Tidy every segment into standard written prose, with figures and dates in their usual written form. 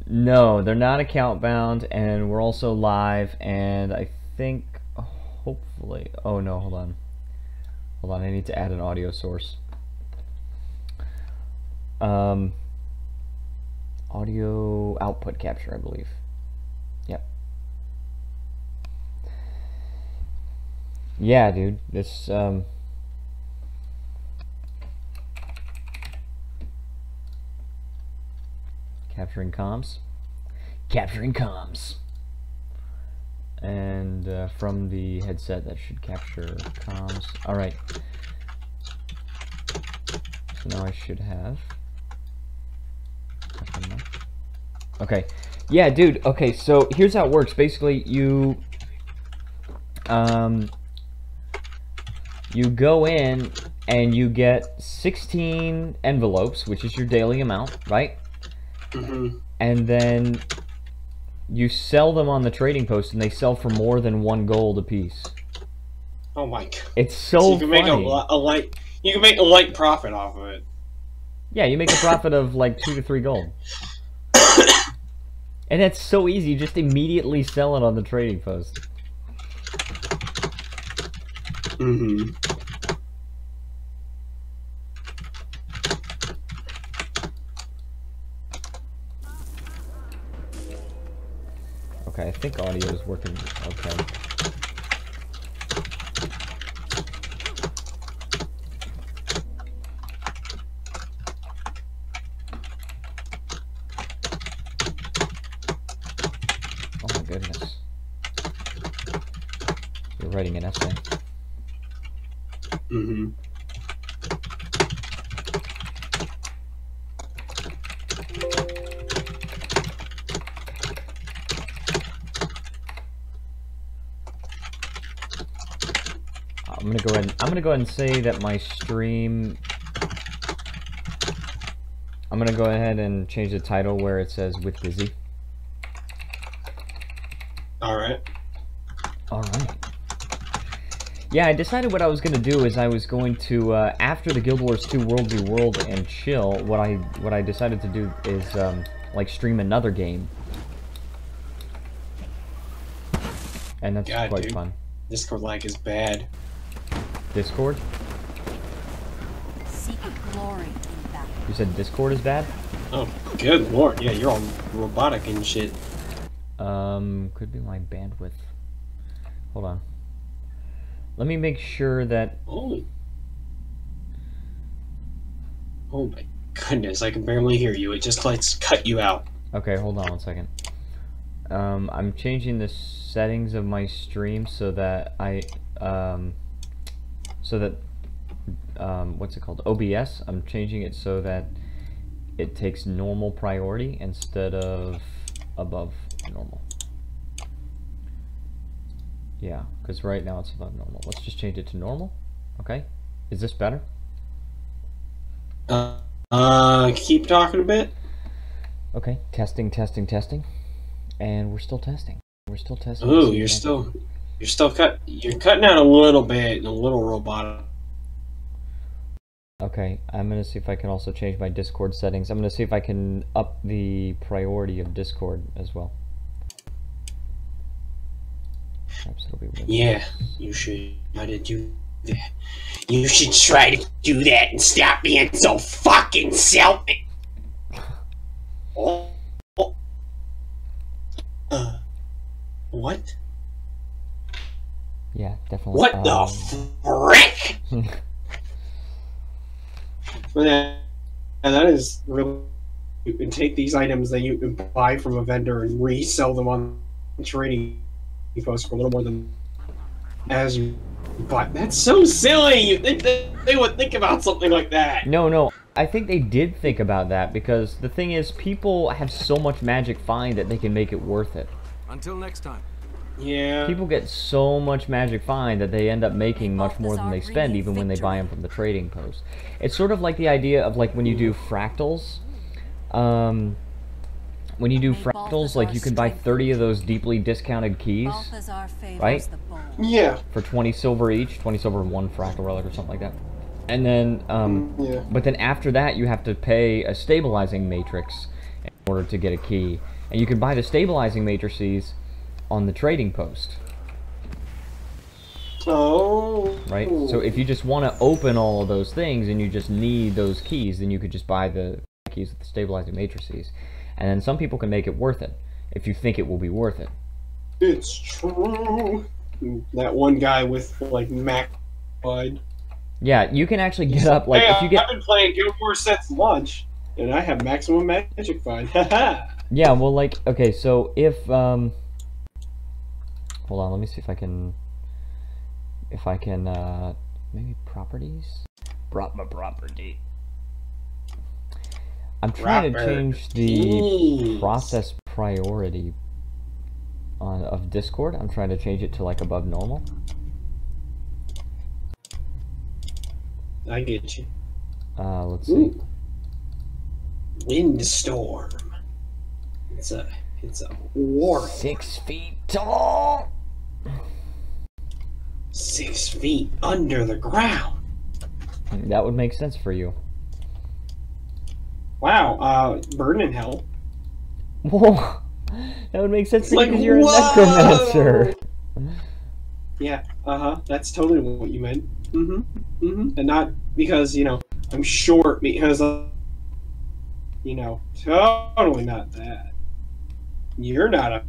No, they're not account bound, and we're also live, and I think, hopefully, oh no, hold on, I need to add an audio source. Audio output capture, I believe. Yep. Yeah, dude, this, capturing comms. Capturing comms. And from the headset, that should capture comms. Alright. So now I should have... Okay. Yeah, dude. Okay, so here's how it works. Basically, you go in and you get 16 envelopes, which is your daily amount, right? Mm-hmm. And then you sell them on the trading post, and they sell for more than 1 gold a piece. Oh my god! It's so you can funny. Make you can make a light profit off of it. Yeah, you make a profit of like 2 to 3 gold. And that's so easy. You just immediately sell it on the trading post. Mm-hmm. Okay, I think audio is working okay. Oh my goodness. You're writing an essay. Mm-hmm. I'm gonna go ahead and say that my stream, I'm gonna go ahead and change the title where it says "with busy." Alright. Alright. Yeah, I decided what I was gonna do is I was going to after the Guild Wars 2 World v World and chill, what I decided to do is like stream another game. And that's God, quite dude. fun. Discord lag is bad. Discord? Seek glory in battle. You said Discord is bad? Oh, good lord. Yeah, you're all robotic and shit. Could be my bandwidth. Hold on. Let me make sure that... Oh. Oh my goodness, I can barely hear you. It just lets cut you out. Okay, hold on 1 second. I'm changing the settings of my stream so that what's it called? OBS. I'm changing it so that it takes normal priority instead of above normal. Yeah, because right now it's above normal. Let's just change it to normal. Okay. Is this better? Keep talking a bit. Okay. Testing, testing, testing. And we're still testing. We're still testing. Ooh, you're cutting out a little bit and a little robotic. Okay, I'm gonna see if I can also change my Discord settings. I'm gonna see if I can up the priority of Discord as well. Perhaps it'll be really Yeah, you should try to do that. You should try to do that and stop being so fucking selfish. Oh. What? Yeah, definitely. What the frick? And that is really... You can take these items that you can buy from a vendor and resell them on trading posts for a little more than as you bought. That's so silly! You think that they would think about something like that? No. I think they did think about that because the thing is, people have so much magic find that they can make it worth it. Until next time. Yeah. People get so much magic find that they end up making much more than they spend even when they buy them from the trading post. It's sort of like the idea of like when you do fractals. When you do fractals, like you can buy 30 of those deeply discounted keys, right? Yeah. For 20 silver each, 20 silver and 1 fractal relic or something like that. And then, yeah. but then after that you have to pay a stabilizing matrix. in order to get a key. And you can buy the stabilizing matrices on the trading post. Oh. Right? So if you just want to open all of those things and you just need those keys, then you could just buy the keys with the stabilizing matrices. And then some people can make it worth it, if you think it will be worth it. It's true. That one guy with, like, max wide. Yeah, you can actually get up, like, if you get... I've been playing Guild Wars since launch, and I have maximum magic find. Haha! Yeah, well, like, okay, so if, hold on, let me see if I can, maybe properties? Property. I'm trying to change the process priority of Discord. I'm trying to change it to, like, above normal. I get you. Let's see. Ooh. Windstorm. It's a war. 6 feet tall! 6 feet under the ground. That would make sense for you. Wow, burn in hell. Whoa! That would make sense for you Like, because you're a whoa! necromancer. Yeah, that's totally what you meant. And not because, you know, I'm short, because, you know, totally not that. You're not a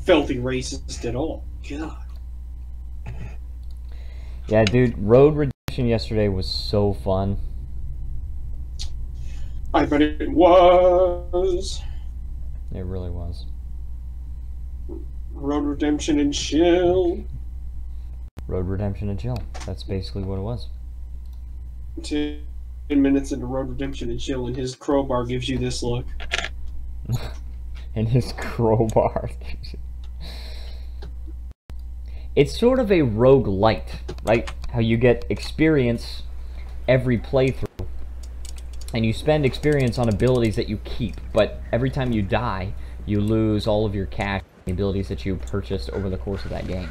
filthy racist at all. God. Yeah, dude, Road Redemption yesterday was so fun. I bet it was. It really was. Road Redemption and chill. Road Redemption and chill. That's basically what it was. 10 minutes into Road Redemption and chill, and his crowbar gives you this look. And his crowbar. It's sort of a roguelite, right? How you get experience every playthrough. And you spend experience on abilities that you keep, but every time you die, you lose all of your cash and abilities that you purchased over the course of that game.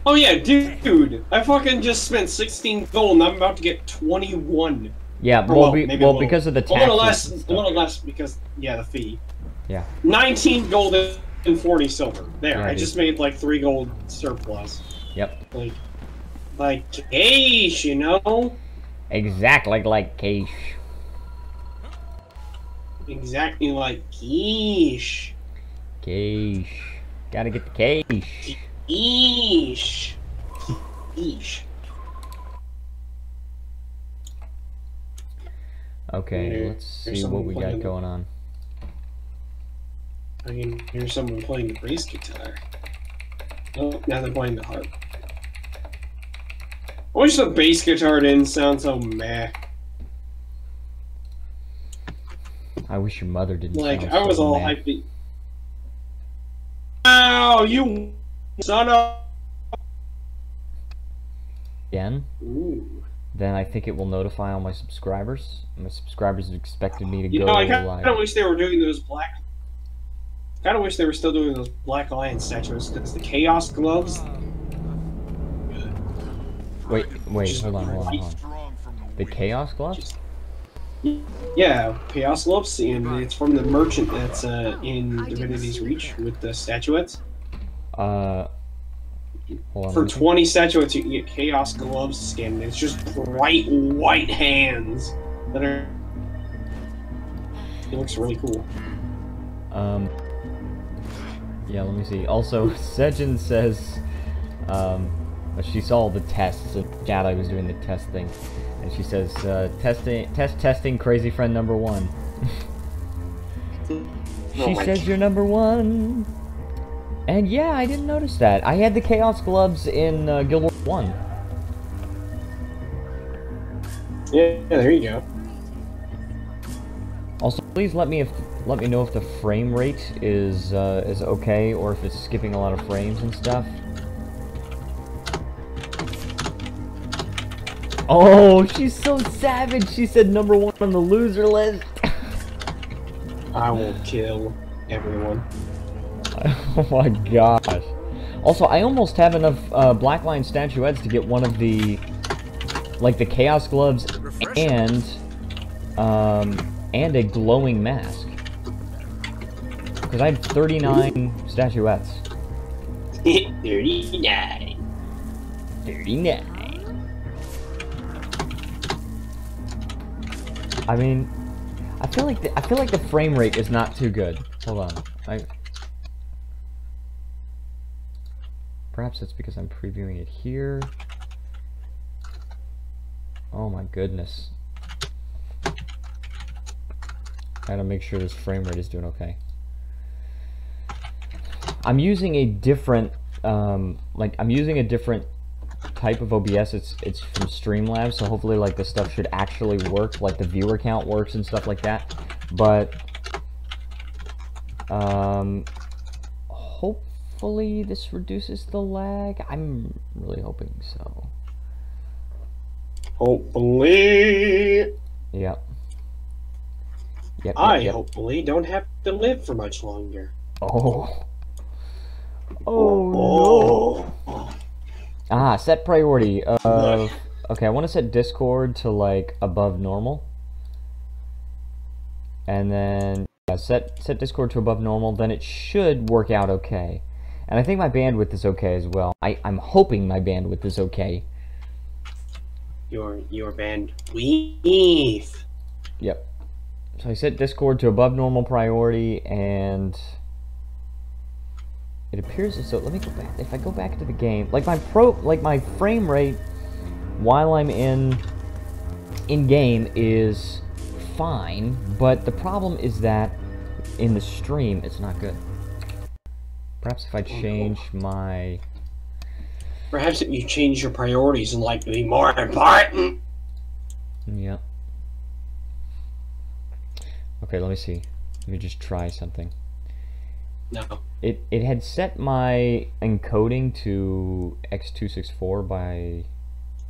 Oh yeah, dude! I fucking just spent 16 gold and I'm about to get 21. Yeah, well, because of the taxes. A little less because, yeah, the fee. Yeah. 19 gold and 40 silver. There, yeah, I just made like 3 gold surplus. Yep. Like cash, you know? Exactly like cash. Exactly like quiche. Cash. Gotta get the cash. Quiche. Quiche. Okay, let's see what we got going on. I can hear someone playing the bass guitar. Oh, now they're playing the harp. I wish the bass guitar didn't sound so meh. I wish your mother didn't. Like, sound I was so all mad. hyped. Ow, you son of... Again? Ooh. Then I think it will notify all my subscribers. My subscribers have expected me to You go know, I live. kind of wish they were doing those black... kind of wish they were still doing those Black Lion statues, because the Chaos Gloves... Wait, hold on. The Chaos Gloves? Yeah, Chaos Gloves, and it's from the merchant that's in Divinity's Reach with the statuettes. Hold on. For 20 statuettes, you can get Chaos Gloves skin, and it's just bright white hands that are... It looks really cool. Yeah, let me see. Also, Sejin says, she saw the tests, and Jedi was doing the test thing, and she says, testing, crazy friend number 1. She says you're number 1. And yeah, I didn't notice that. I had the Chaos Gloves in Guild Wars 1. Yeah, there you go. Also, please let me know if the frame rate is okay, or if it's skipping a lot of frames and stuff. Oh, she's so savage. She said number 1 on the loser list. I will kill everyone. Oh my gosh. Also, I almost have enough Black Lion statuettes to get one of the, like, the Chaos Gloves and a glowing mask. Because I have 39 statuettes. 39. 39. I mean, I feel like the frame rate is not too good. Hold on. Perhaps it's because I'm previewing it here. Oh my goodness. I gotta make sure this frame rate is doing okay. I'm using a different I'm using a different type of OBS. It's from Streamlabs, so hopefully like this stuff should actually work, like the viewer count works and stuff like that. But hopefully this reduces the lag. I'm really hoping so. Hopefully. Yep. I hopefully don't have to live for much longer. Oh. Oh no. Ah, set priority of... Okay, I want to set Discord to, like, above normal. And then, yeah, set Discord to above normal, then it should work out okay. And I think my bandwidth is okay as well. I'm hoping my bandwidth is okay. Your bandwidth. Yep. So I set Discord to above normal priority, and... It appears as though, let me go back, if I go back to the game, like my frame rate while I'm in game is fine, but the problem is that in the stream it's not good. Perhaps if I change my... Perhaps if you change your priorities and like to be more important. Yeah. Okay, let me see. Let me just try something. No. It had set my encoding to x264 by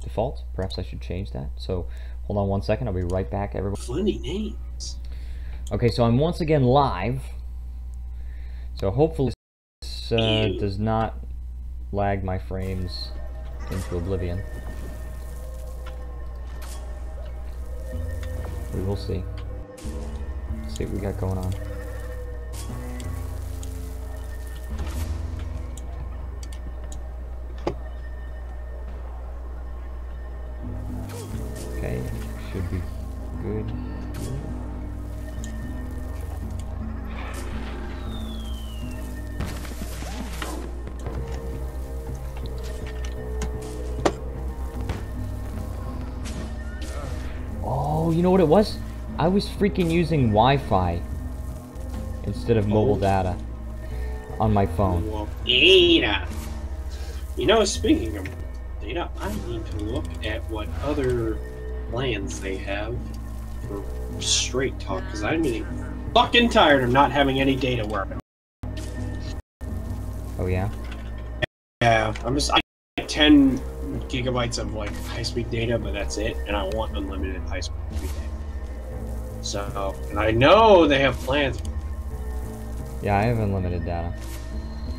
default. Perhaps I should change that. So hold on one second. I'll be right back, everybody. Funny names. Okay, so I'm once again live. So hopefully this does not lag my frames into oblivion. We will see. Let's see what we got going on. Okay, should be good. Oh, you know what it was? I was freaking using Wi-Fi instead of mobile data on my phone. Data. You know, speaking of data, I need to look at what other plans they have for straight talk, because I'm getting fucking tired of not having any data work. Oh yeah? Yeah, I have 10 gigabytes of like high-speed data, but that's it, and I want unlimited high-speed data. So, and I know they have plans. Yeah, I have unlimited data.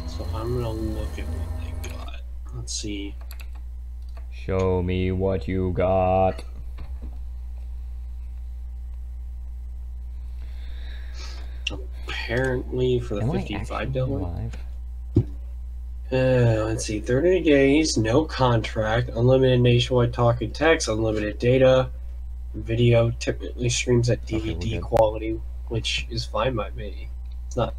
So I'm gonna look at what they got. Let's see. Show me what you got. Apparently for the $55. Live? Let's see, 30 days, no contract, unlimited nationwide talk and text, unlimited data, video typically streams at DVD quality, which is fine by me. It's not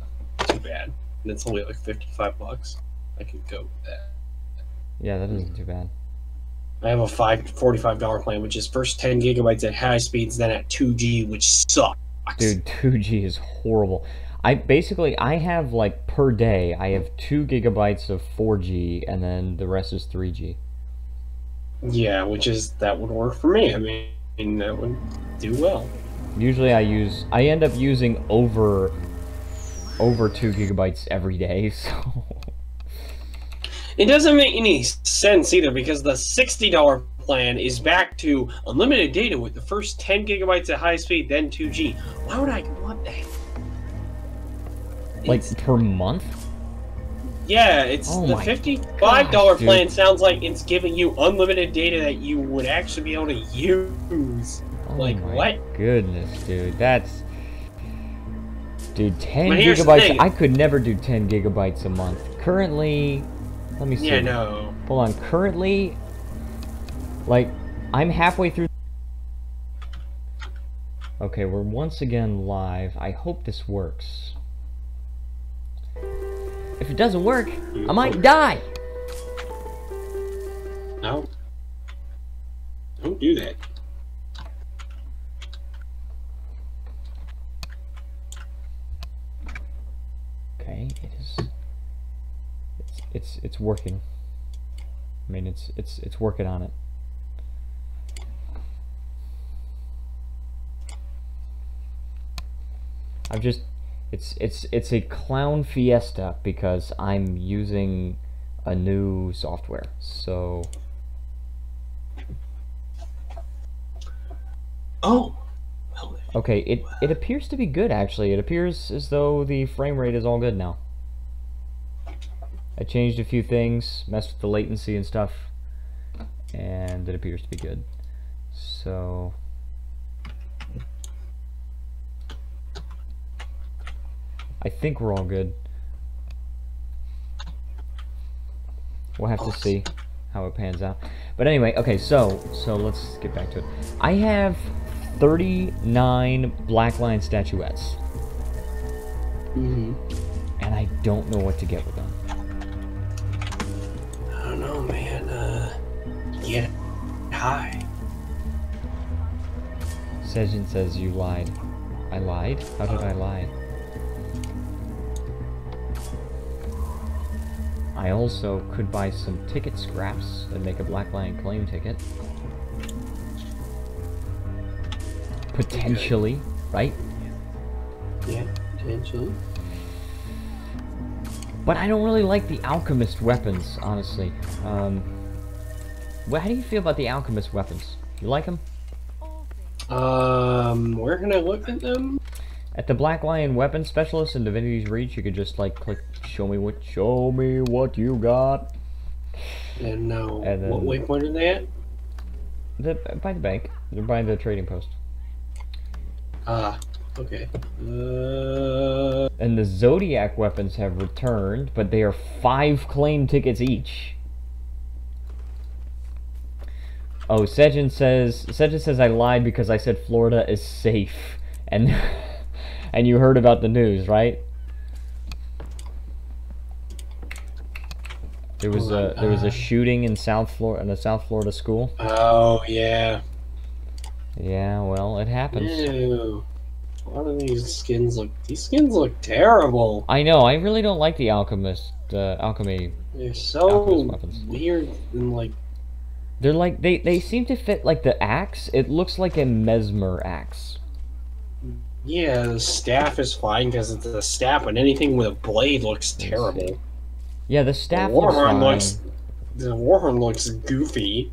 too bad, and it's only like $55. I could go with that. Yeah, that isn't too bad. I have a $45 plan, which is first 10 gigabytes at high speeds, then at 2G, which sucks. Dude, 2G is horrible. I have like per day, I have 2 gigabytes of 4G, and then the rest is 3G. Yeah, that would work for me. I mean, that would do well. Usually I end up using over 2 gigabytes every day, so... It doesn't make any sense either, because the $60 plan is back to unlimited data with the first 10 gigabytes at high speed, then 2G. Why would I want that? Like, per month? Yeah, it's the $55 plan sounds like it's giving you unlimited data that you would actually be able to use. Oh like, my what? Goodness, dude, that's... Dude, 10 But here's the gigabytes. thing. I could never do 10 gigabytes a month. Currently, let me see. Yeah, no. Hold on. Currently, like, I'm halfway through. Okay, we're once again live. I hope this works. If it doesn't work, I might die. No. Don't do that. Okay, it is. It's working. I mean, it's working on it. I've just, it's a clown fiesta because I'm using a new software. So. Oh. Well, Okay, it appears to be good actually. It appears as though the frame rate is all good now. I changed a few things, messed with the latency and stuff, and it appears to be good. So I think we're all good. We'll have to see how it pans out. But anyway, okay, so let's get back to it. I have 39 Black Lion statuettes. Mm-hmm. And I don't know what to get with them. I don't know, man. Get high. Sejin says you lied. I lied? How did I lie? I also could buy some ticket scraps and make a Black Lion claim ticket. Potentially, right? Yeah, potentially. But I don't really like the alchemist weapons, honestly. How do you feel about the alchemist weapons? You like them? Where can I look at them? At the Black Lion weapon specialist in Divinity's Reach, you could just like click show me what you got. And no. And then, what waypoint are they at? By the bank. They're by the trading post. Ah, okay. And the Zodiac weapons have returned, but they are 5 claim tickets each. Oh, Sejin says I lied because I said Florida is safe, and and you heard about the news, right? There was a shooting in a South Florida school. Oh yeah. Yeah, well, it happens. Ew. A lot of these skins look terrible. I know. I really don't like the alchemist alchemy. They're so Alchemist weapons. weird and like. They're like they seem to fit like the axe. It looks like a mesmer axe. Yeah, the staff is fine because it's a staff, but anything with a blade looks terrible. Yeah, the staff looks fine. The Warhorn looks goofy.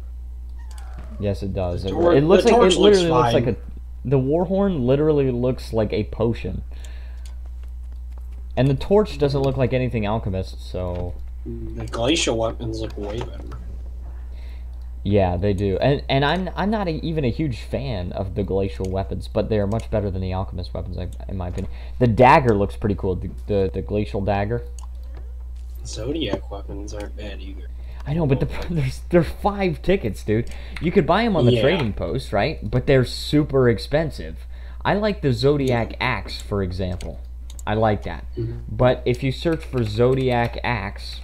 Yes, it does. It The looks like torch it literally looks looks like fine. the Warhorn literally looks like a potion. And the torch doesn't look like anything alchemist, so The glacial weapons look way better. yeah, they do. And I'm not even a huge fan of the glacial weapons, but they are much better than the alchemist weapons, in my opinion. The dagger looks pretty cool. The glacial dagger. Zodiac weapons aren't bad either. I know, but they're 5 tickets, dude. You could buy them on the Yeah. trading post, right? But they're super expensive. I like the Zodiac axe, for example. I like that. Mhm. But if you search for Zodiac axe,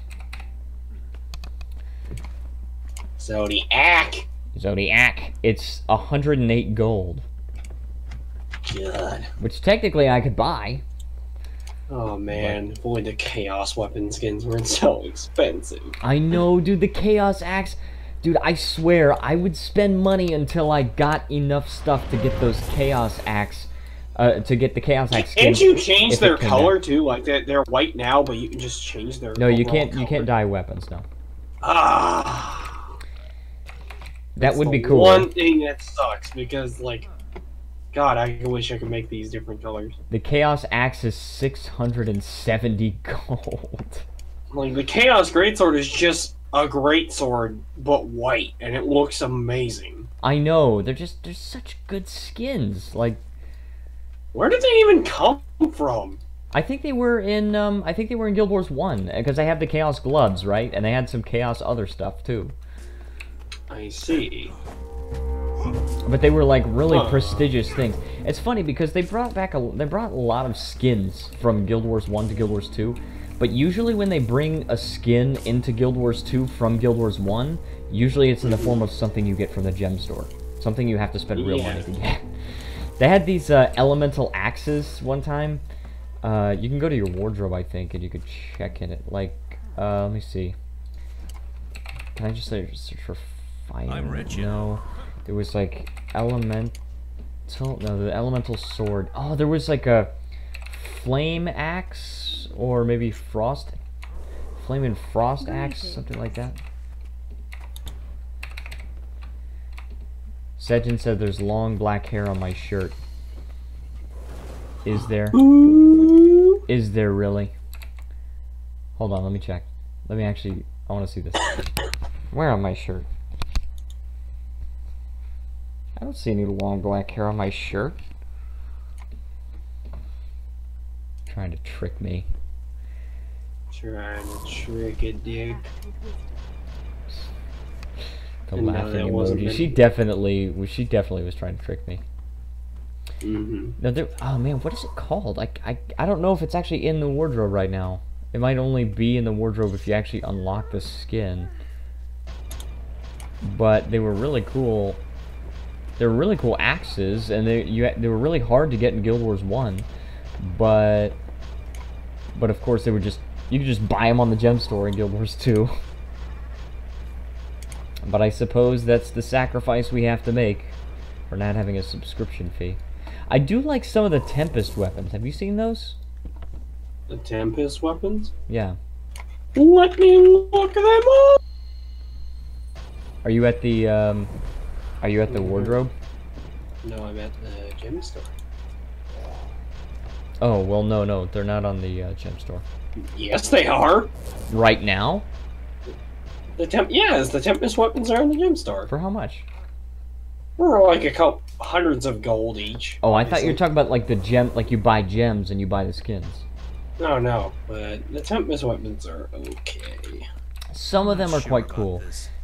Zodiac! it's 108 gold, God. which technically I could buy. Oh man, if only the Chaos weapon skins weren't so expensive. I know, dude, the Chaos Axe. Dude, I swear, I would spend money until I got enough stuff to get those Chaos Axe, to get the Chaos Axe skin. Can't you change if it their came color out. too? Like they're white now, but you can just change their No, you overall can't. You color. can't dye weapons. No, Ah, that would be the cool. one thing that sucks because like, God, I wish I could make these different colors. The Chaos Axe is 670 gold. Like the Chaos Greatsword is just a greatsword, but white, and it looks amazing. I know. They're such good skins. Like, Where did they even come from? I think they were in Guild Wars 1 because they have the Chaos gloves, right? And they had some Chaos other stuff too. I see. But they were like really prestigious things. It's funny because they brought a lot of skins from Guild Wars 1 to Guild Wars 2. But usually when they bring a skin into Guild Wars 2 from Guild Wars 1, usually it's in the form of something you get from the gem store. Something you have to spend real money to get. They had these elemental axes one time. You can go to your wardrobe, I think, and you could check in it. Like, let me see. Can I just search for fire? I'm rich. No. There was like elemental. No, the elemental sword. Oh, there was like a flame axe, or maybe flame and frost axe, something like that. Sejin said there's long black hair on my shirt. Is there? Is there really? Hold on, let me check. Let me actually, I want to see this. Where on my shirt? I don't see any long black hair on my shirt. Trying to trick me. Trying to trick it, dude. The And no, laughing that wasn't emoji. meant- She definitely was trying to trick me. No, oh man, what is it called? I don't know if it's actually in the wardrobe right now. It might only be in the wardrobe if you actually unlock the skin. But they were really cool. They were really cool axes, and they were really hard to get in Guild Wars 1. But of course they were just, you could just buy them on the gem store in Guild Wars 2. But I suppose that's the sacrifice we have to make for not having a subscription fee. I do like some of the Tempest weapons. Have you seen those? The Tempest weapons? Yeah. Let me look them up! Are you at the wardrobe? No, I'm at the gem store. Oh, well, no, they're not on the gem store. Yes, they are! Right now? The Tempest weapons are in the gem store. For how much? We're like a couple hundreds of gold each. Oh, I thought you were talking about like the gem, like you buy gems and you buy the skins. No, but the Tempest weapons are okay. Some of them are quite cool.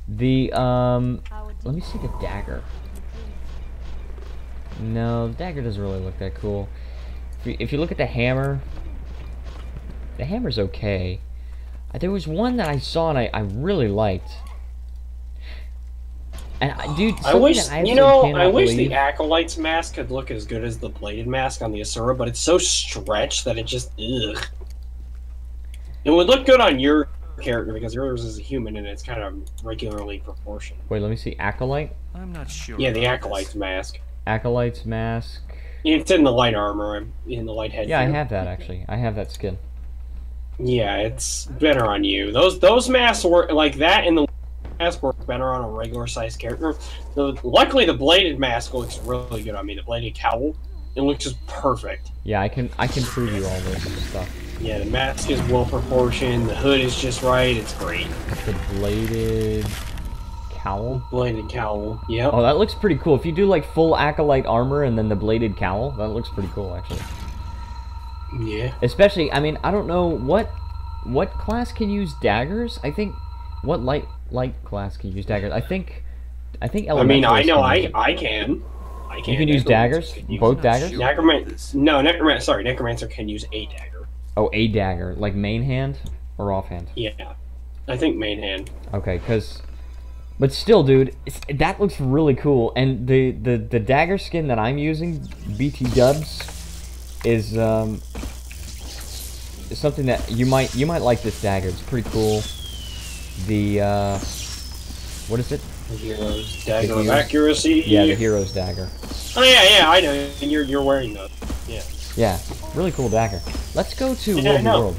The, let me see the dagger. No, the dagger doesn't really look that cool. If you look at the hammer's okay. There was one that I saw and I really liked. And dude, I wish believe... the Acolyte's mask could look as good as the bladed mask on the Asura, but it's so stretched that it just ugh. It would look good on your character because yours is a human and it's kind of regularly proportioned. Wait, let me see. Acolyte? I'm not sure. Yeah, the Acolyte's mask. Acolyte's mask. It's in the light armor, in the light head. Yeah, I have that actually. I have that skin. Yeah, it's better on you. Those masks work like that, and the mask work better on a regular sized character. Luckily, the bladed mask looks really good on me. The bladed cowl, it looks just perfect. Yeah, I can prove you all this stuff. Yeah, the mask is well proportioned. The hood is just right. It's great. The bladed cowl. Bladed cowl. Yep. Oh, that looks pretty cool. If you do like full Acolyte armor and then the bladed cowl, that looks pretty cool actually. Yeah. Especially, I mean, I don't know what class can use daggers. I think what light class can use daggers. I think. I mean, I know I can. You can use daggers. Both daggers. Necromancer can use a dagger. Oh, a dagger, like main hand or offhand. Yeah, I think main hand. Okay, but still, dude, that looks really cool. And the dagger skin that I'm using, BT Dubs, is something that you might like this dagger. It's pretty cool. The what is it? The hero's dagger of accuracy. Yeah, the hero's dagger. Oh yeah, I know. And you're wearing those. Yeah. Yeah, really cool dagger. Let's go to World.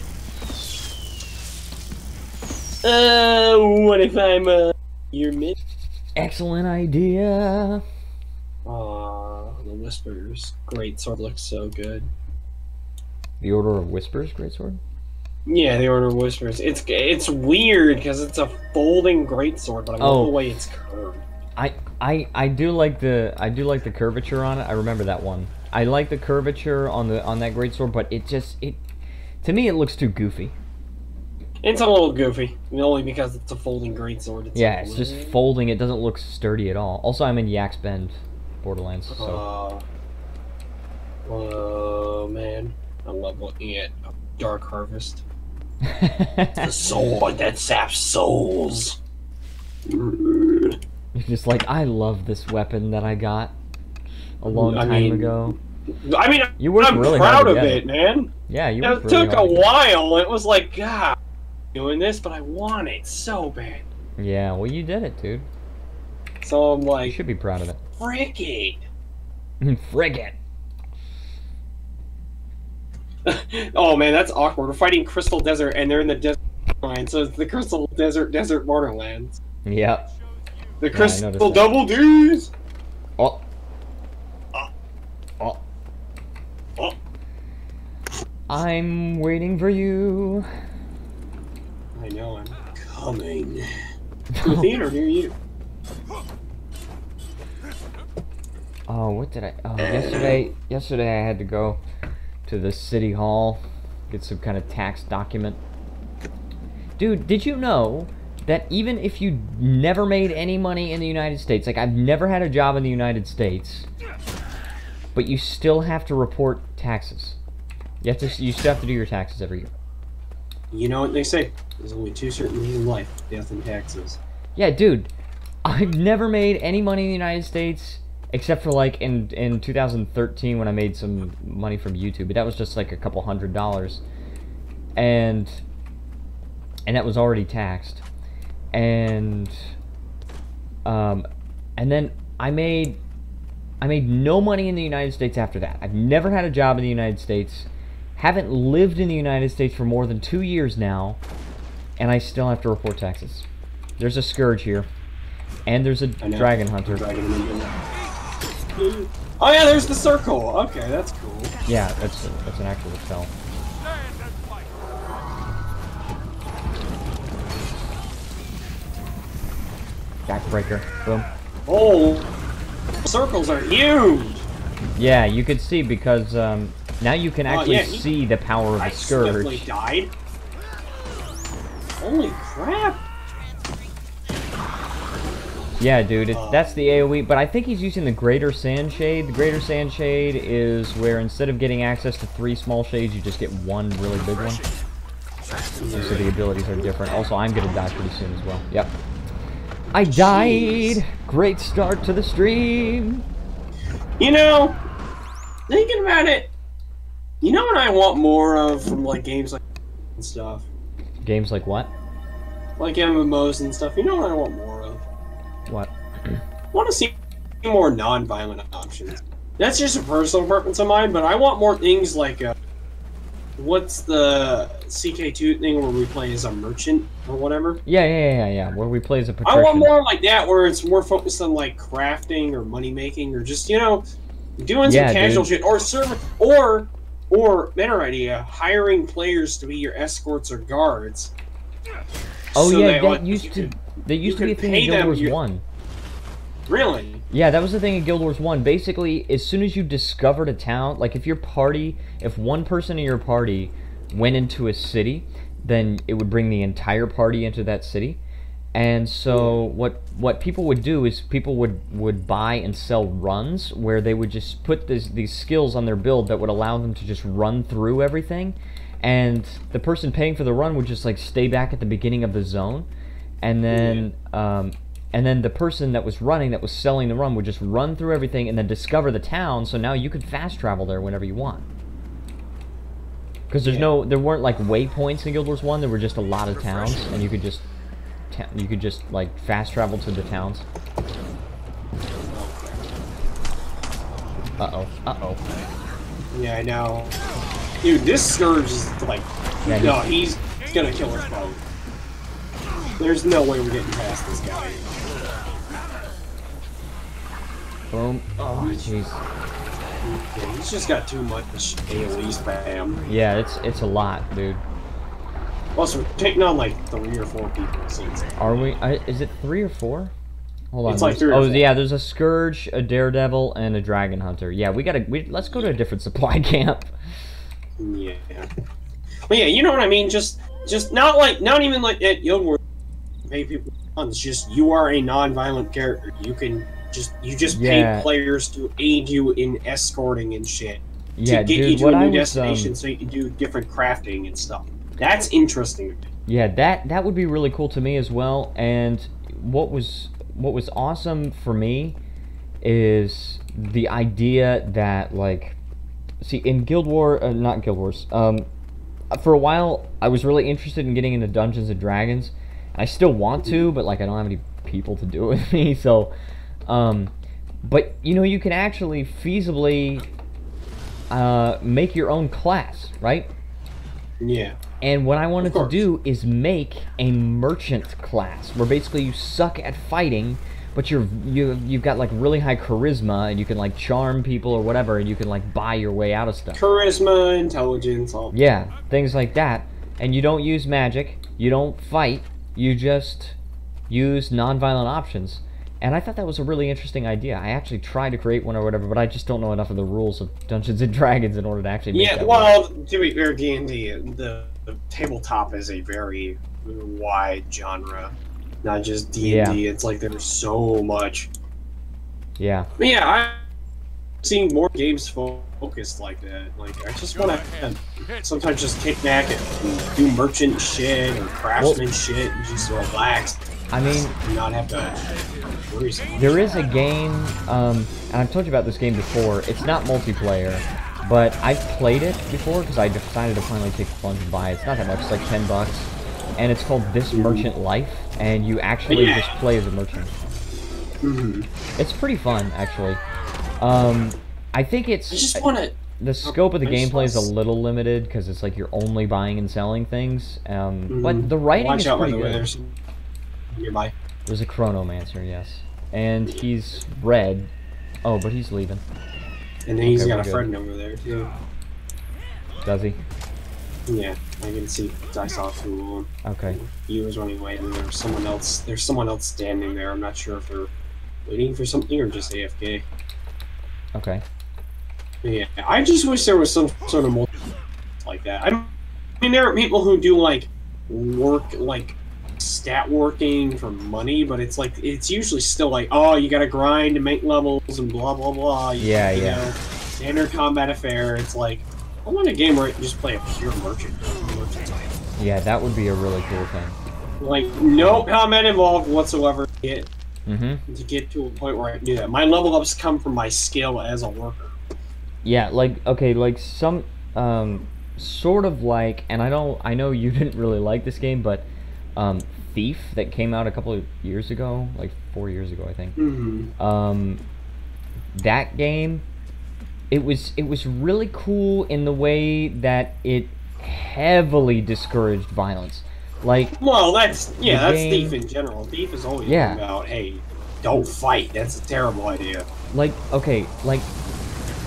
What if I'm your mid? Excellent idea. The Whispers greatsword looks so good. The Order of Whispers greatsword. Yeah, the Order of Whispers. It's weird because it's a folding greatsword, but I love the way it's curved. I do like the curvature on it. I remember that one. I like the curvature on that greatsword, but To me, it looks too goofy. It's a little goofy, only because it's a folding greatsword. Yeah, it's just folding. It doesn't look sturdy at all. Also, I'm in Yak's Bend, Borderlands. So. Oh man, I love looking at Dark Harvest. The sword that saps souls. You're just like, I love this weapon that I got a long time ago. I mean, I'm really proud of it, man. Yeah, you worked really hard. It took a while. It was like, God, doing this, but I want it so bad. Yeah, well, you did it, dude. So I'm like, you should be proud of it. Frick it. Frick it. Oh man, that's awkward. We're fighting Crystal Desert, and they're in the desert line, so it's the Crystal Desert Borderlands. Yep. The Crystal Double D's. Oh. Oh. Oh. I'm waiting for you. I know, I'm coming. To a theater near you. Oh, what did I... Oh, yesterday I had to go to the city hall, get some kind of tax document. Dude, did you know that even if you never made any money in the United States, like I've never had a job in the United States, but you still have to report taxes. You still have to do your taxes every year. You know what they say? There's only two certainties in life: death and taxes. Yeah, dude. I've never made any money in the United States, except for like in 2013 when I made some money from YouTube. But that was just like a couple $100s, and that was already taxed. And then I made no money in the United States after that. I've never had a job in the United States. Haven't lived in the United States for more than 2 years now, and I still have to report taxes. There's a Scourge here, and there's a Dragon Hunter. Oh yeah, there's the circle. Okay, that's cool. Yeah, that's an actual spell. Backbreaker. Boom. Oh, circles are huge. Yeah, you could see because now you can actually see the power of the Scourge. Definitely died. Holy crap! Yeah, dude, that's the AoE, but I think he's using the Greater Sand Shade. The Greater Sand Shade is where instead of getting access to 3 small shades, you just get one really big one. So the abilities are different. Also, I'm gonna die pretty soon as well. Yep. I died! Great start to the stream! You know, thinking about it, you know what I want more of from like games like and stuff? Games like what? Like MMOs and stuff. You know what I want more of? What? I want to see more non-violent options. That's just a personal preference of mine, but I want more things like, what's the CK2 thing where we play as a merchant or whatever? Yeah. Where we play as a patrician. I want more like that, where it's more focused on like crafting or money making or just, you know, doing some casual shit or better idea, hiring players to be your escorts or guards. Oh so that used to be a thing in Guild Wars 1. Really? Yeah, that was the thing in Guild Wars 1. Basically, as soon as you discovered a town, like if one person in your party went into a city, then it would bring the entire party into that city. And so what people would do is people would buy and sell runs where they would just put these skills on their build that would allow them to just run through everything. And the person paying for the run would just like stay back at the beginning of the zone, and then the person that was selling the run would just run through everything and then discover the town. So now you could fast travel there whenever you want. Because there weren't like waypoints in Guild Wars 1. There were just a lot of towns, and you could just like fast travel to the towns. Yeah, I know. Dude, this Scourge is like... no, he's gonna kill us both. There's no way we're getting past this guy. Boom. Oh, jeez. Yeah, he's just got too much AoE spam. Yeah, it's a lot, dude. Also, we're taking on like 3 or 4 people. So are we? Is it 3 or 4? Hold on. It's like 3 or 4. Yeah, there's a Scourge, a Daredevil, and a Dragon Hunter. Yeah, let's go to a different supply camp. Yeah. But yeah, you know what I mean. Just not even like at Guild Wars. Pay people funds. Just you are a non-violent character. You just pay players to aid you in escorting and shit. Yeah, to get dude, you to a new destination so you can do different crafting and stuff. That's interesting. Yeah, that would be really cool to me as well. And what was awesome for me is the idea that, like, see, in not Guild Wars, for a while I was really interested in getting into Dungeons and Dragons. I still want to, but like I don't have any people to do it with me. So, but you know, you can actually feasibly make your own class, right? Yeah. And what I wanted to do is make a merchant class, where basically you suck at fighting, but you've got like really high charisma, and you can like charm people or whatever, and you can like buy your way out of stuff. Charisma, intelligence, all. Yeah, things like that. And you don't use magic, you don't fight, you just use non-violent options. And I thought that was a really interesting idea. I actually tried to create one or whatever, but I just don't know enough of the rules of Dungeons and Dragons in order to actually make that work. To be fair, D&D, the tabletop is a very wide genre. Not just D&D, it's like there's so much. Yeah. But yeah, I'm seeing more games focused like that. Like, I just want to sometimes just kick back and do merchant shit or craftsman shit and just relax. I mean, not have to worry so much. There is a game, and I've told you about this game before. It's not multiplayer, but I've played it before because I decided to finally take the plunge and buy it. It's not that much, it's like $10, and it's called This Merchant Life, and you actually just play as a merchant. It's pretty fun, actually. I think it's... I just want to... The scope of the gameplay is a little limited because it's like you're only buying and selling things, but the writing is pretty good. Nearby. There's a Chronomancer, yes. And he's red. Oh, but he's leaving. And then he's got a friend over there, too. Does he? Yeah, I can see. I saw two of them. Okay. He was running away, and there's someone else standing there. I'm not sure if they're waiting for something or just AFK. Okay. Yeah, I just wish there was some sort of multi like that. I mean, there are people who do, like, work, like, stat working for money, but it's like it's usually still like, oh, you gotta grind to make levels and blah blah blah. You know, standard combat affair. It's like, I want a game where I can just play a pure merchant. Yeah, that would be a really cool thing. Like, no combat involved whatsoever to get to a point where I can do that. My level ups come from my skill as a worker. Yeah, like, okay, like some sort of like, and I know you didn't really like this game, but Thief that came out a couple of years ago, like 4 years ago, I think. That game, it was really cool in the way that it heavily discouraged violence. Like, well, that's Thief in general. Thief is always about, hey, don't fight. That's a terrible idea. Like, okay, like,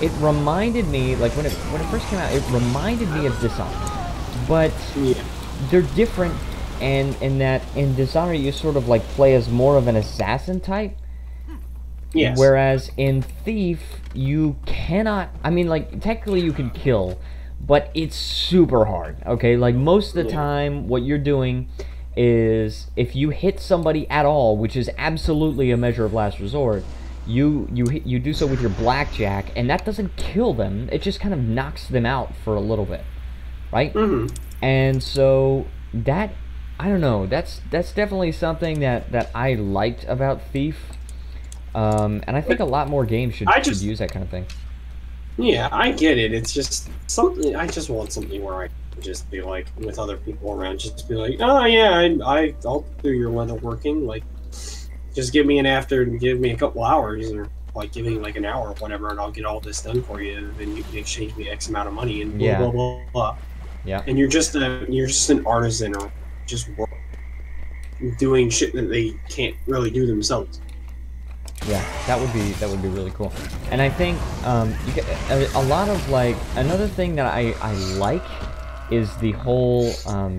it reminded me, like when it first came out, it reminded me of Dishonored, but they're different. And in Dishonored, you sort of like play as more of an assassin type. Yes. Whereas in Thief, you cannot. I mean, like, technically you can kill, but it's super hard. Okay, like most of the time, what you're doing is if you hit somebody at all, which is absolutely a measure of last resort, you do so with your blackjack, and that doesn't kill them. It just kind of knocks them out for a little bit, right? And so that. I don't know. That's definitely something that I liked about Thief, and I think a lot more games should use that kind of thing. Yeah, I get it. It's just something. I just want something where I can just be like with other people around, just be like, oh yeah, I'll do your leatherworking. Like, just give me give me a couple hours, or like give me like an hour or whatever, and I'll get all this done for you, and you can exchange me X amount of money, and blah blah blah blah. Yeah. And you're just an artisan or just work doing shit that they can't really do themselves. Yeah, that would be really cool. And I think you get a lot of, like, another thing that I like is the whole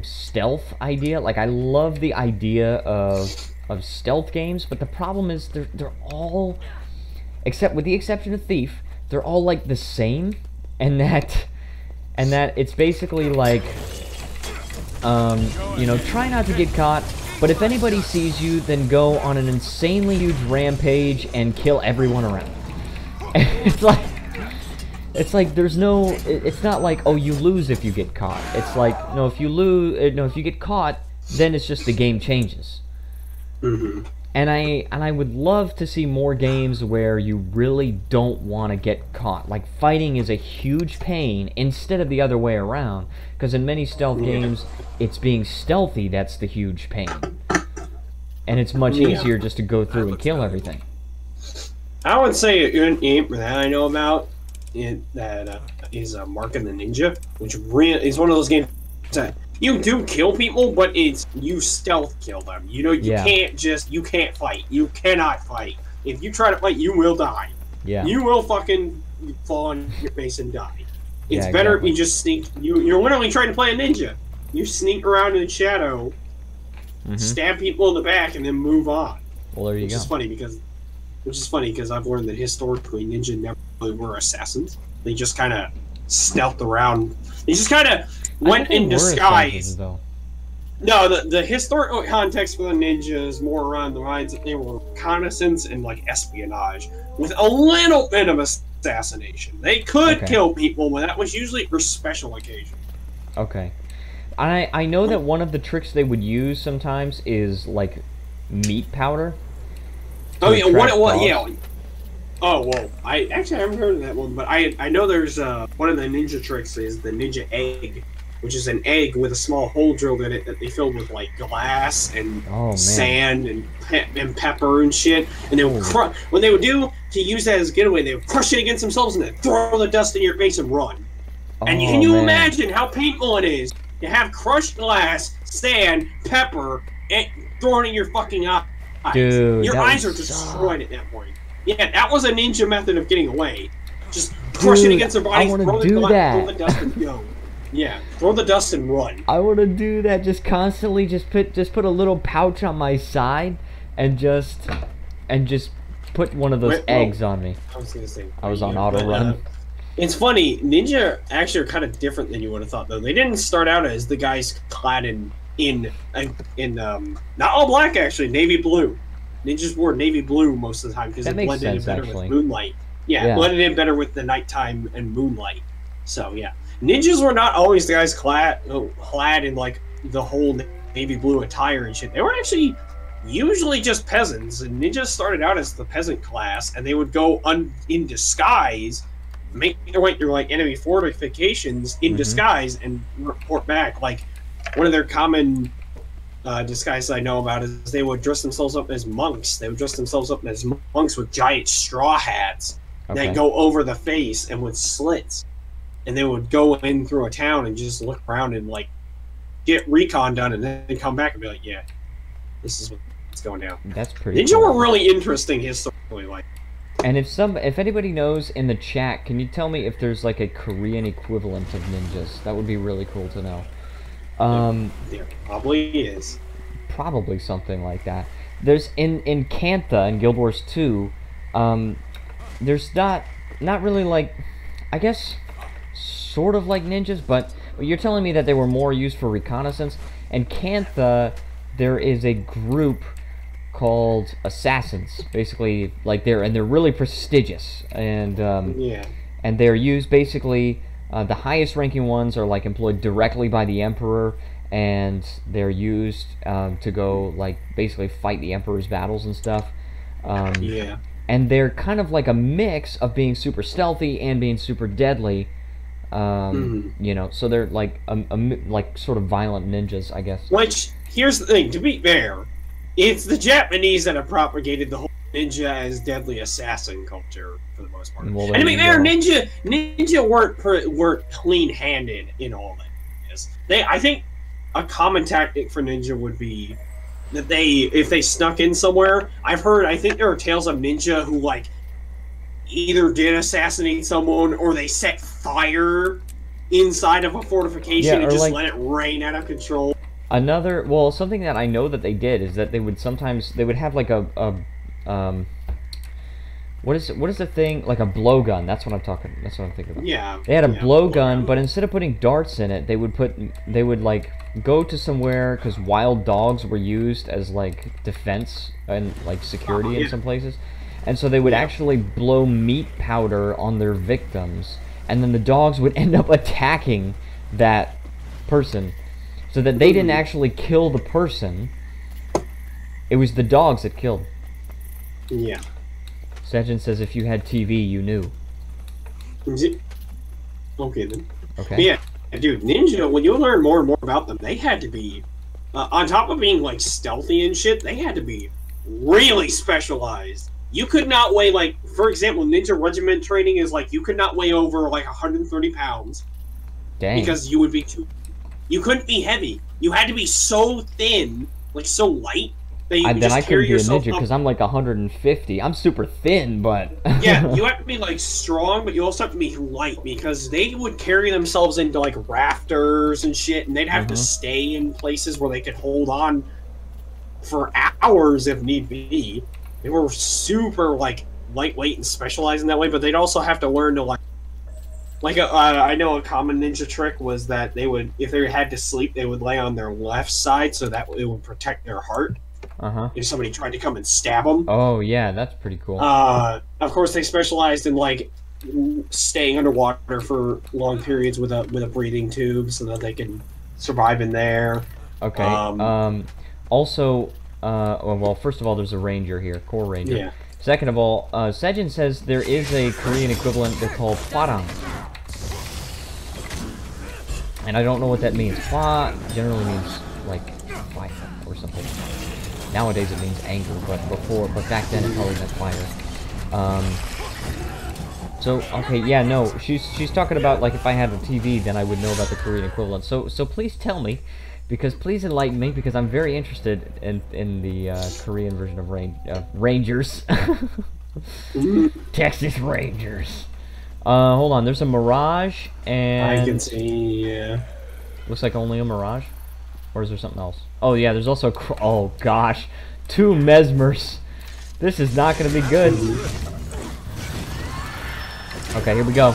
stealth idea. Like, I love the idea of stealth games, but the problem is they're all, except with the exception of Thief, they're all like the same, and that it's basically like You know, try not to get caught, but if anybody sees you, then go on an insanely huge rampage and kill everyone around. It's like there's no, it's not like, oh, you lose if you get caught. It's like, no, if you lose, no, if you get caught, then it's just the game changes. Mm-hmm. And I would love to see more games where you really don't want to get caught. Like, fighting is a huge pain instead of the other way around. Because in many stealth games, it's being stealthy that's the huge pain. And it's much easier just to go through and kill everything. I would say an game that I know about that is Mark and the Ninja, which is one of those games that you do kill people, but it's you stealth kill them. You know, you can't fight. You cannot fight. If you try to fight, you will die. Yeah. You will fucking fall on your face and die. It's better if you just sneak. You're literally trying to play a ninja. You sneak around in the shadow, stab people in the back, and then move on. Well, there you go. Which is funny because I've learned that historically ninja never really were assassins. They just kind of stealthed around. They just kind of went in disguise. No, the historical context for the ninja is more around the lines that they were reconnaissance and like espionage with a little bit of assassination. They could kill people, but that was usually for special occasions. Okay. I know that one of the tricks they would use sometimes is like meat powder. Oh yeah, yeah. Oh well, I haven't heard of that one, but I know there's one of the ninja tricks is the ninja egg, which is an egg with a small hole drilled in it that they filled with like glass and sand and pepper and shit, and they would what they would do to use that as a getaway, they would crush it against themselves and then throw the dust in your face and run. And can you imagine how painful it is to have crushed glass, sand, pepper, and thrown in your fucking eyes? Dude, your eyes are destroyed at that point. Yeah, that was a ninja method of getting away. Just crush it against their body, throw the dust and go. Yeah, throw the dust and run. I want to do that. Just constantly, just put a little pouch on my side, and just put one of those eggs on me. I was gonna say I was on auto run. It's funny. Ninja actually are kind of different than you would have thought, though. They didn't start out as the guys clad in not all black, actually, navy blue. Ninjas wore navy blue most of the time because it blended in better with moonlight. Yeah, it blended in better with the nighttime and moonlight. So yeah, ninjas were not always the guys clad in like the whole navy blue attire and shit. They were actually usually just peasants, and ninjas started out as the peasant class, and they would go in disguise, make their way through like enemy fortifications in disguise, and report back. Like one of their common disguises I know about is they would dress themselves up as monks. They would dress themselves up as monks with giant straw hats that go over the face and with slits. And they would go in through a town and just look around and like get recon done, and then come back and be like, yeah, this is what's going down. That's pretty Ninja were really interesting historically. Like, and if anybody knows in the chat, can you tell me if there's like a Korean equivalent of ninjas? That would be really cool to know. There probably is. Probably something like that. There's in Cantha in Guild Wars 2, there's not really like, I guess, sort of like ninjas, but you're telling me that they were more used for reconnaissance. And Cantha, there is a group called assassins, basically, like they're really prestigious, and and they're used basically. The highest ranking ones are like employed directly by the Emperor, and they're used to go like basically fight the Emperor's battles and stuff. And they're kind of like a mix of being super stealthy and being super deadly. You know, so they're like like sort of violent ninjas, I guess. Which, here's the thing, to be fair, it's the Japanese that have propagated the whole ninja as deadly assassin culture for the most part. Well, and to be fair, ninja weren't clean-handed in all this. I think a common tactic for ninja would be that if they snuck in somewhere, I think there are tales of ninja who like either did assassinate someone or they set fire inside of a fortification and just like, let it rain out of control. Something that I know that they did is that they would have like a what is the thing, like a blowgun? That's what I'm thinking about. Yeah. They had a blowgun, but instead of putting darts in it, they would go to somewhere, because wild dogs were used as, like, defense and, like, security in some places. And so they would actually blow meat powder on their victims, and then the dogs would end up attacking that person, so that they didn't actually kill the person. It was the dogs that killed. Yeah. Sejin says if you had TV, you knew. Okay, then. Okay. But yeah, dude, Ninja, when you learn more and more about them, they had to be, on top of being, like, stealthy and shit, they had to be really specialized. You could not weigh, like, for example, Ninja Regiment training is, like, you could not weigh over, like, 130 pounds. Dang. Because you would be too... You couldn't be heavy. You had to be so thin, like, so light, that you could then just I couldn't carry be a yourself ninja, because I'm, like, 150. I'm super thin, but... Yeah, you have to be, like, strong, but you also have to be light, because they would carry themselves into, like, rafters and shit, and they'd have to stay in places where they could hold on for hours if need be. They were super, like, lightweight and specialized in that way, but they'd also have to learn to, like, I know a common ninja trick was that they would, if they had to sleep, they would lay on their left side so that it would protect their heart. If somebody tried to come and stab them. Oh, yeah, that's pretty cool. Of course, they specialized in, like, staying underwater for long periods with a breathing tube so that they can survive in there. Okay. Also, well, first of all, there's a ranger here, core ranger. Yeah. Second of all, Sejin says there is a Korean equivalent they're called hwarang. And I don't know what that means. Hwa generally means, like, fire or something. Nowadays it means anger, but back then it probably meant fire. So, okay, yeah, no, she's talking about, like, if I had a TV, then I would know about the Korean equivalent. So please tell me, because please enlighten me, because I'm very interested in the Korean version of Rangers. Texas Rangers. Hold on, there's a Mirage, and... I can see, yeah. Looks like only a Mirage? Or is there something else? Oh, yeah, there's also... Oh, gosh. 2 Mesmers. This is not going to be good. Okay, here we go.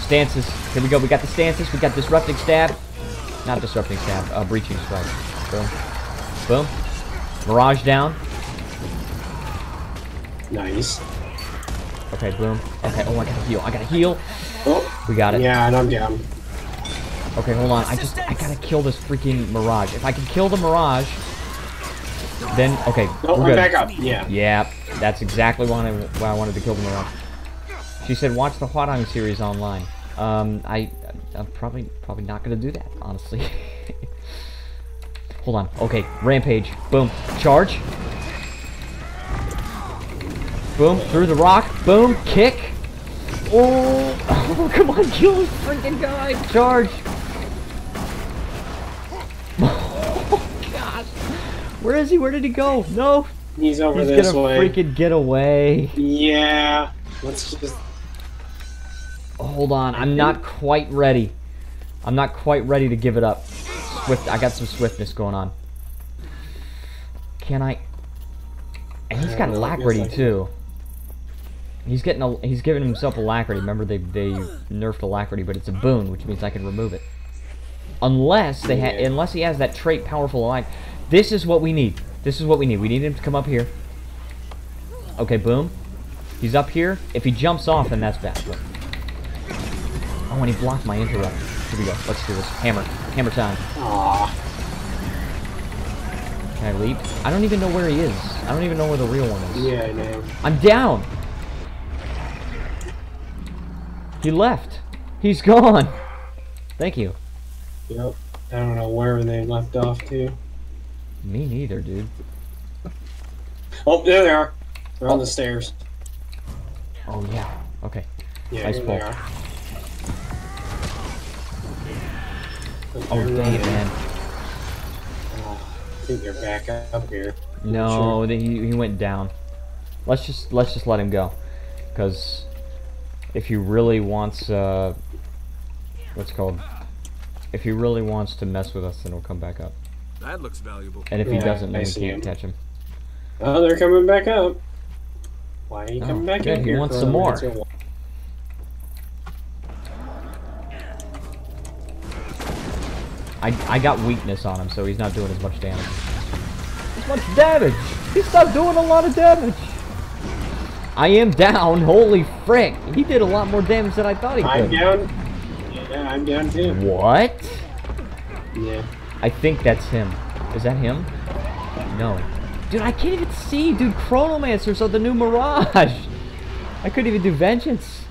Stances. Here we go. We got the stances. We got Disrupting Stab. Not Disrupting Stab. Breaching Strike. Boom. Boom. Mirage down. Nice. Okay, boom. Okay, oh, I gotta heal. I gotta heal. Oh. We got it. Yeah, and I'm down. Okay, hold on. I gotta kill this freaking Mirage. If I can kill the Mirage, then, okay, Oh, we're I'm good. back up. Yeah. Yeah, that's exactly why I wanted to kill the Mirage. She said, watch the Hwarang series online. I'm probably not gonna do that, honestly. Hold on. Okay, Rampage. Boom. Charge. Boom. Through the rock. Boom. Kick. Oh, come on, kill this freaking guy. Charge. Oh, gosh. Where is he? Where did he go? No. He's over He's this gonna way. freaking get away. Yeah. Let's just... Hold on. I'm not quite ready. I'm not quite ready to give it up. I got some swiftness going on. Can I... And he's got alacrity too. He's giving himself alacrity. Remember, they nerfed alacrity, but it's a boon, which means I can remove it. Unless he has that trait, powerful alacrity. This is what we need. This is what we need. We need him to come up here. Okay, boom. He's up here. If he jumps off, then that's bad. But... Oh, and he blocked my interrupt. Here we go. Let's do this. Hammer. Hammer time. Aww. Can I leap? I don't even know where he is. I don't even know where the real one is. Yeah, I know. I'm down! He left. He's gone. Thank you. Yep. I don't know where they left off to. Me neither, dude. Oh, there they are. They're on the stairs. Oh, yeah. Okay. Yeah, Nice here pull. they are. Oh, dang it, man. I think they're back up here. No, he went down. Let's just let him go, because if he really wants what's it called? If he really wants to mess with us, then he'll come back up. That looks valuable. And if he doesn't, then I we see can't him. catch him. Oh, they're coming back up. Why are you coming back good. in He here? wants some more. I got weakness on him, so he's not doing as much damage. As much damage! He's not doing a lot of damage! I am down, holy frick! He did a lot more damage than I thought he could. I'm down. Yeah, I'm down too. What? Yeah. I think that's him. Is that him? No. Dude, I can't even see! Dude, Chronomancers are the new Mirage! I couldn't even do Vengeance.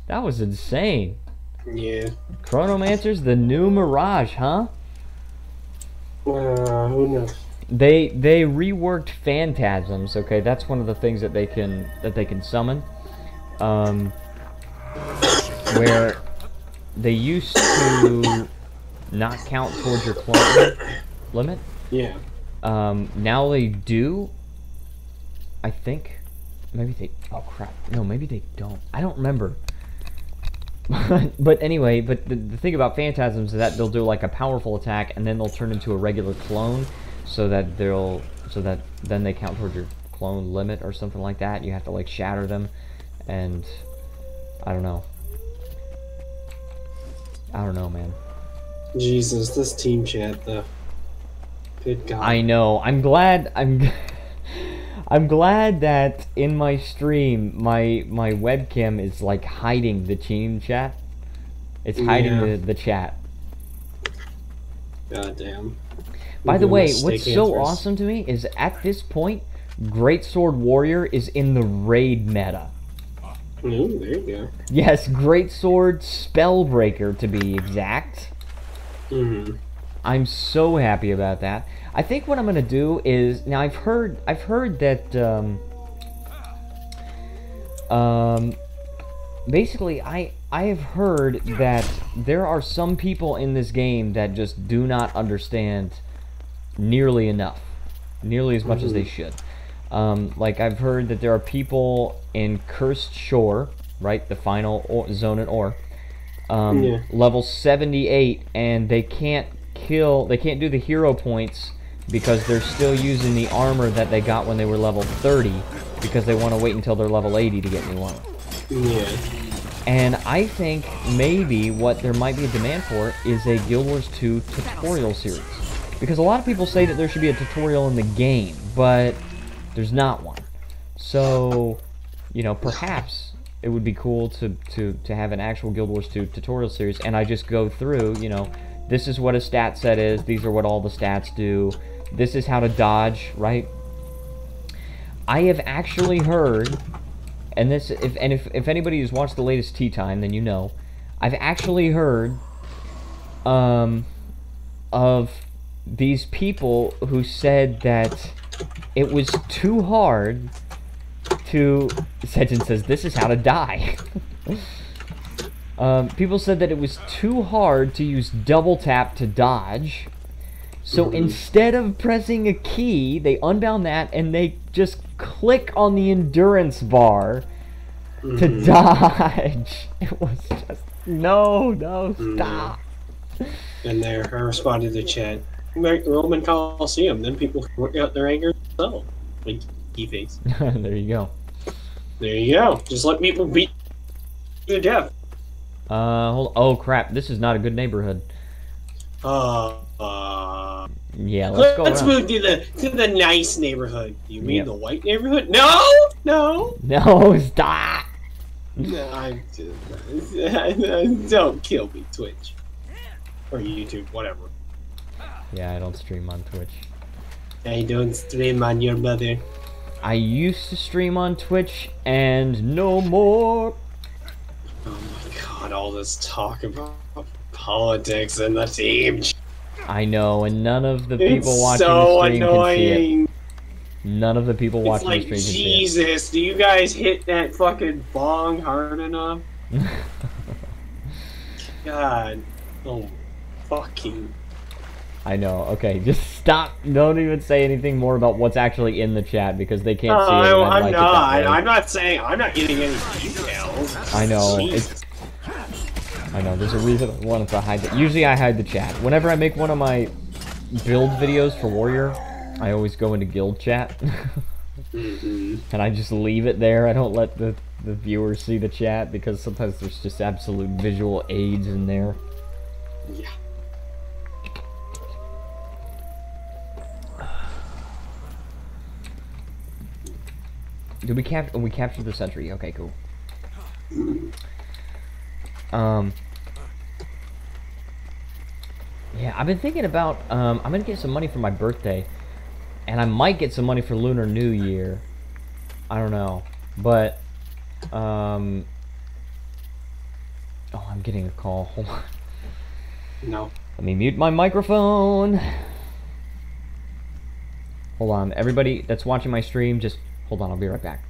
That was insane. Yeah. Chronomancer's the new Mirage, huh? Who knows? They reworked Phantasms. Okay, that's one of the things that they can summon. Where they used to not count towards your clone limit. Yeah. Now they do. I think. Maybe they. Oh crap! No, maybe they don't. I don't remember. But anyway, but the thing about Phantasms is that they'll do like a powerful attack and then they'll turn into a regular clone, so that then they count towards your clone limit or something like that. You have to like shatter them, and I don't know. I don't know, man. Jesus, this team chat though. Good God. I know. I'm glad. I'm glad that in my stream, my webcam is like hiding the team chat. It's hiding the chat. God damn. By the way, what's so awesome to me is at this point, Greatsword Warrior is in the raid meta. Ooh, there you go. Yes, Greatsword Spellbreaker to be exact. Mm-hmm. I'm so happy about that. I think what I'm gonna do is now I've heard that basically I have heard that there are some people in this game that just do not understand nearly enough, nearly as much as they should. Like I've heard that there are people in Cursed Shore, right, the final zone in Ore, level 78, and they can't do the hero points because they're still using the armor that they got when they were level 30 because they want to wait until they're level 80 to get new armor. Yeah. And I think maybe what there might be a demand for is a Guild Wars 2 tutorial series. Because a lot of people say that there should be a tutorial in the game, but there's not one. So, you know, perhaps it would be cool to have an actual Guild Wars 2 tutorial series, and I just go through, you know, this is what a stat set is, these are what all the stats do, this is how to dodge, right? I have actually heard, and this, if anybody has watched the latest Tea Time, then you know, I've actually heard of these people who said that it was too hard to, Sejin says, this is how to die. People said that it was too hard to use double tap to dodge. So instead of pressing a key, they unbound that and they just click on the endurance bar to dodge. It was just, no, stop. And there, I responded to chat. Roman Coliseum, then people work out their anger themselves. Like, key face. There you go. There you go. Just let people beat you to death. Oh crap, this is not a good neighborhood. Yeah, let's move to the nice neighborhood. You mean the white neighborhood? No! No, stop! No, I'm just... Don't kill me, Twitch. Or YouTube, whatever. Yeah, I don't stream on Twitch. I don't stream on your mother. I used to stream on Twitch, and no more. Oh my god, all this talk about politics and the team. I know, and none of the people watching so the stream annoying. can see it. None of the people watching the stream can see it. Jesus, do you guys hit that fucking bong hard enough? God. Oh, fucking... I know, okay, just stop. Don't even say anything more about what's actually in the chat because they can't see it. I'm not saying, I'm not getting any details. I know, Jesus. I know, there's a reason I wanted to hide it. Usually I hide the chat. Whenever I make one of my build videos for Warrior, I always go into guild chat. And I just leave it there. I don't let the viewers see the chat because sometimes there's just absolute visual aids in there. Yeah. Did we captured the sentry? Okay, cool. Yeah, I've been thinking about, I'm gonna get some money for my birthday, and I might get some money for Lunar New Year. I don't know, but, oh, I'm getting a call. Hold on. No. Let me mute my microphone. Hold on, everybody that's watching my stream, just hold on, I'll be right back.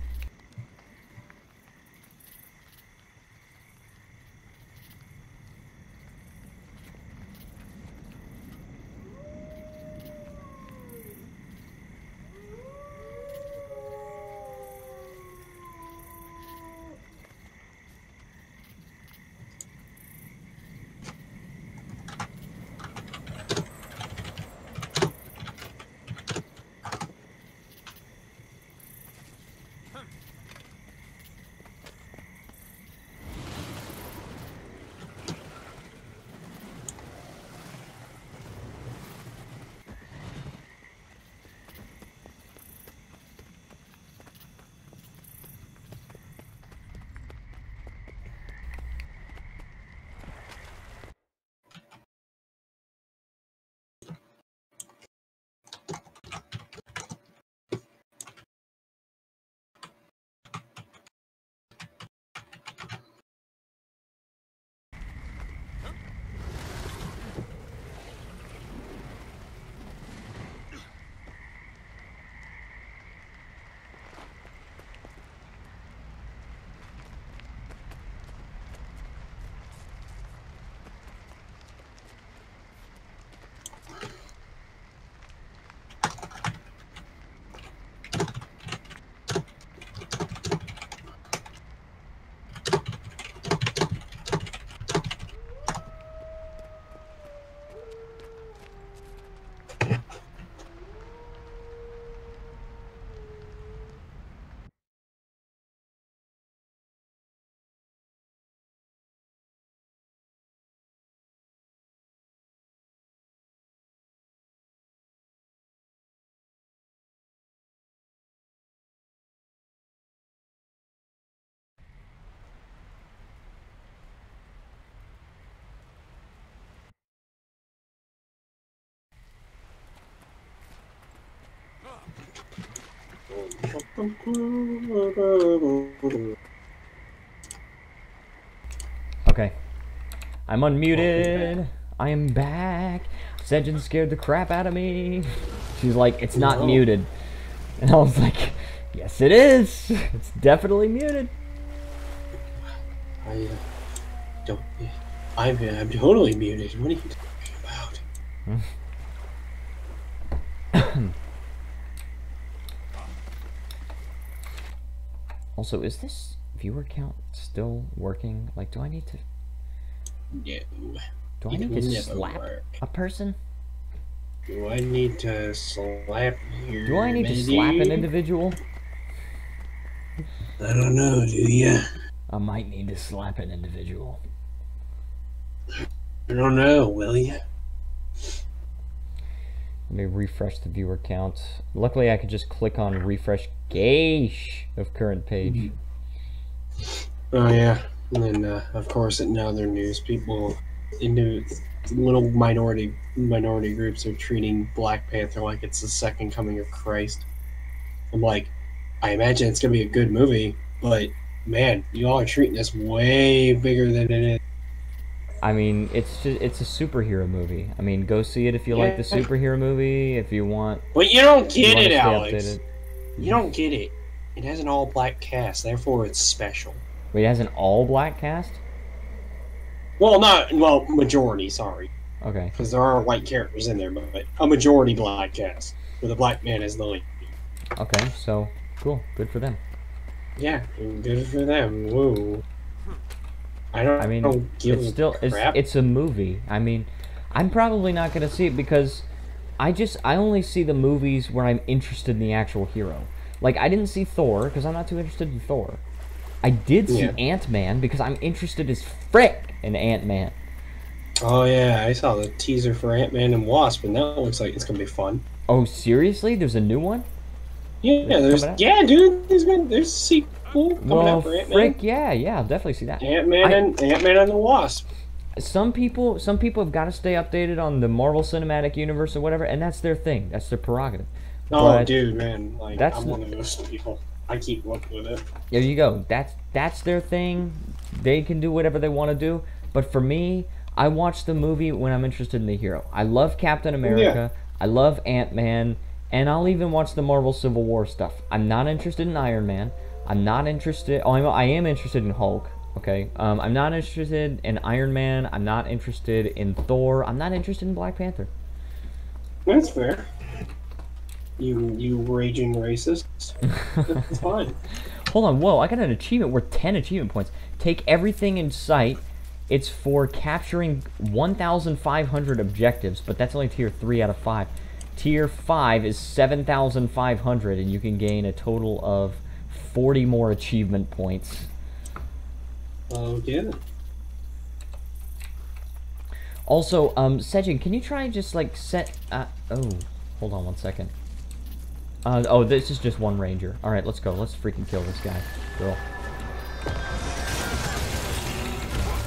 Okay. I'm unmuted. I am back. Sejin scared the crap out of me. She's like, it's not muted. And I was like, yes it is. It's definitely muted. I'm totally muted. What are you talking about? Also, is this viewer count still working? Like, do I need to... No. Do I need to slap a person? Do I need to slap you? Do I need to slap an individual? I don't know, do ya? I might need to slap an individual. I don't know, will ya? Let me refresh the viewer count. Luckily, I could just click on refresh gauge of current page. Oh yeah, and then of course in other news, people into little minority groups are treating Black Panther like it's the second coming of Christ. I'm like, I imagine it's gonna be a good movie, but man, you all are treating this way bigger than it is. I mean, it's a superhero movie. I mean, go see it if you like the superhero movie. If you want, but you don't get it, stay Alex. updated. You don't get it. It has an all-black cast, therefore it's special. Wait, it has an all-black cast? Well, majority. Sorry. Okay. Because there are white characters in there, but a majority black cast with a black man as the lead. Okay, so cool. Good for them. Yeah, good for them. Woo. I mean, it's a movie. I mean, I'm probably not gonna see it because I only see the movies where I'm interested in the actual hero. Like, I didn't see Thor because I'm not too interested in Thor. I did see Ant-Man because I'm interested as frick in Ant-Man. Oh yeah, I saw the teaser for Ant-Man and Wasp, and that looks like it's gonna be fun. Oh seriously? There's a new one? Yeah, That's coming out? yeah, dude. There's a sequel coming out for Ant-Man. Frick, yeah, I'll definitely see that. Ant-Man and the Wasp. Some people have got to stay updated on the Marvel Cinematic Universe or whatever, and that's their thing. That's their prerogative. Oh, But dude, man, like that's I'm one of those people. I keep up with it. there you go. That's their thing. They can do whatever they want to do. But for me, I watch the movie when I'm interested in the hero. I love Captain America. Yeah. I love Ant-Man, and I'll even watch the Marvel Civil War stuff. I'm not interested in Iron Man. I'm not interested. Oh, I am interested in Hulk. Okay. I'm not interested in Iron Man. I'm not interested in Thor. I'm not interested in Black Panther. That's fair. You raging racist. That's fine. Hold on, whoa, I got an achievement worth 10 achievement points. Take everything in sight. It's for capturing 1,500 objectives, but that's only tier 3 out of 5. Tier 5 is 7,500, and you can gain a total of 40 more achievement points. Oh, yeah. Also, Sejin, can you try and just, like, set... oh, hold on one second. Oh, this is just one ranger. Alright, let's go. Let's freaking kill this guy. Girl.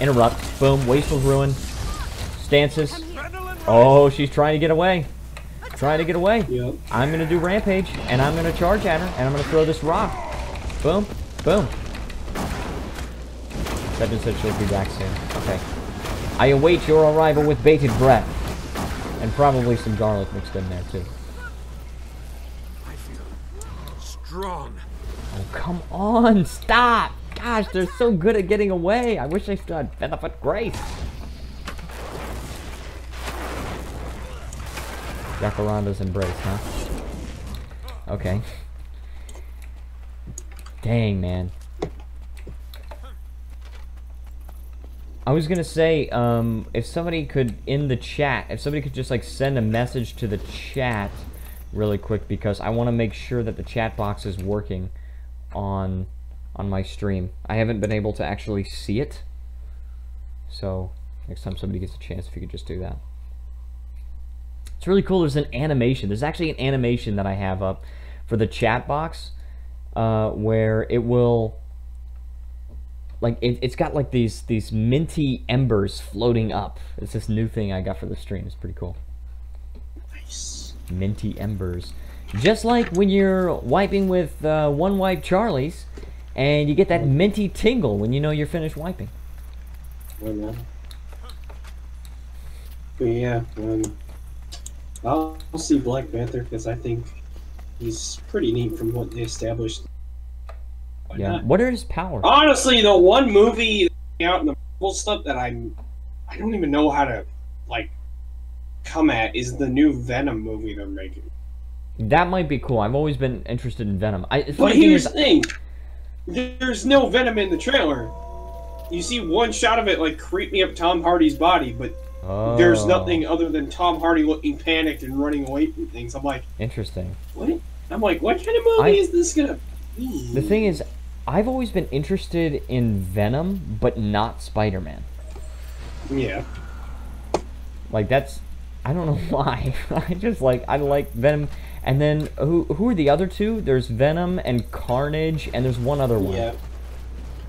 Interrupt. Boom. Wasteful Ruin. Stances. Oh, she's trying to get away. Trying to get away. Yep. I'm going to do Rampage, and I'm going to charge at her, and I'm going to throw this rock. Boom. Boom. Sejin said she'll be back soon. Okay. I await your arrival with bated breath. And probably some garlic mixed in there, too. Strong. Oh, come on, stop! Gosh, they're so good at getting away. I wish I still had Featherfoot Grace. Jacaranda's Embrace, huh? Okay. Dang, man. I was gonna say, if somebody could, in the chat, if somebody could just, like, send a message to the chat really quick, because I want to make sure that the chat box is working on my stream. I haven't been able to actually see it, so next time somebody gets a chance, if you could just do that. It's really cool. There's an animation. There's actually an animation that I have up for the chat box, where it will, like, it's got like these minty embers floating up. It's this new thing I got for the stream. It's pretty cool. Nice. Minty embers, just like when you're wiping with One Wipe Charlie's, and you get that minty tingle when you know you're finished wiping. But yeah, I'll see Black Panther because I think he's pretty neat from what they established. Why Yeah. not? What are his powers? Honestly, the one movie out in the Marvel stuff that I don't even know how to like come at is the new Venom movie they're making. That might be cool. I've always been interested in Venom. But here's the thing: there's no Venom in the trailer. You see one shot of it, like creep me up Tom Hardy's body, but there's nothing other than Tom Hardy looking panicked and running away from things. I'm like, Interesting. what? I'm like, what kind of movie is this gonna be? The thing is, I've always been interested in Venom, but not Spider-Man. Yeah. Like, that's... I don't know why. I like Venom. And then, who are the other two? There's Venom and Carnage, and there's one other one. Yeah.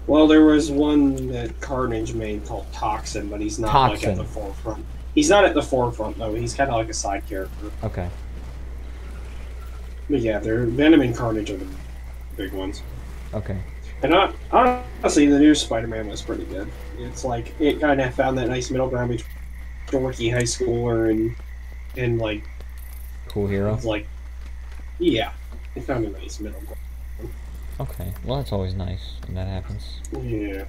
Well, there was one that Carnage made called Toxin, but he's not like at the forefront. He's not at the forefront though. He's kind of like a side character. Okay. But yeah, they're Venom and Carnage are the big ones. Okay. And honestly, the new Spider-Man was pretty good. It's like it kind of found that nice middle ground between dorky high schooler and like Cool hero. like yeah, it found a nice middle ground. Okay. Well, that's always nice when that happens. Yeah.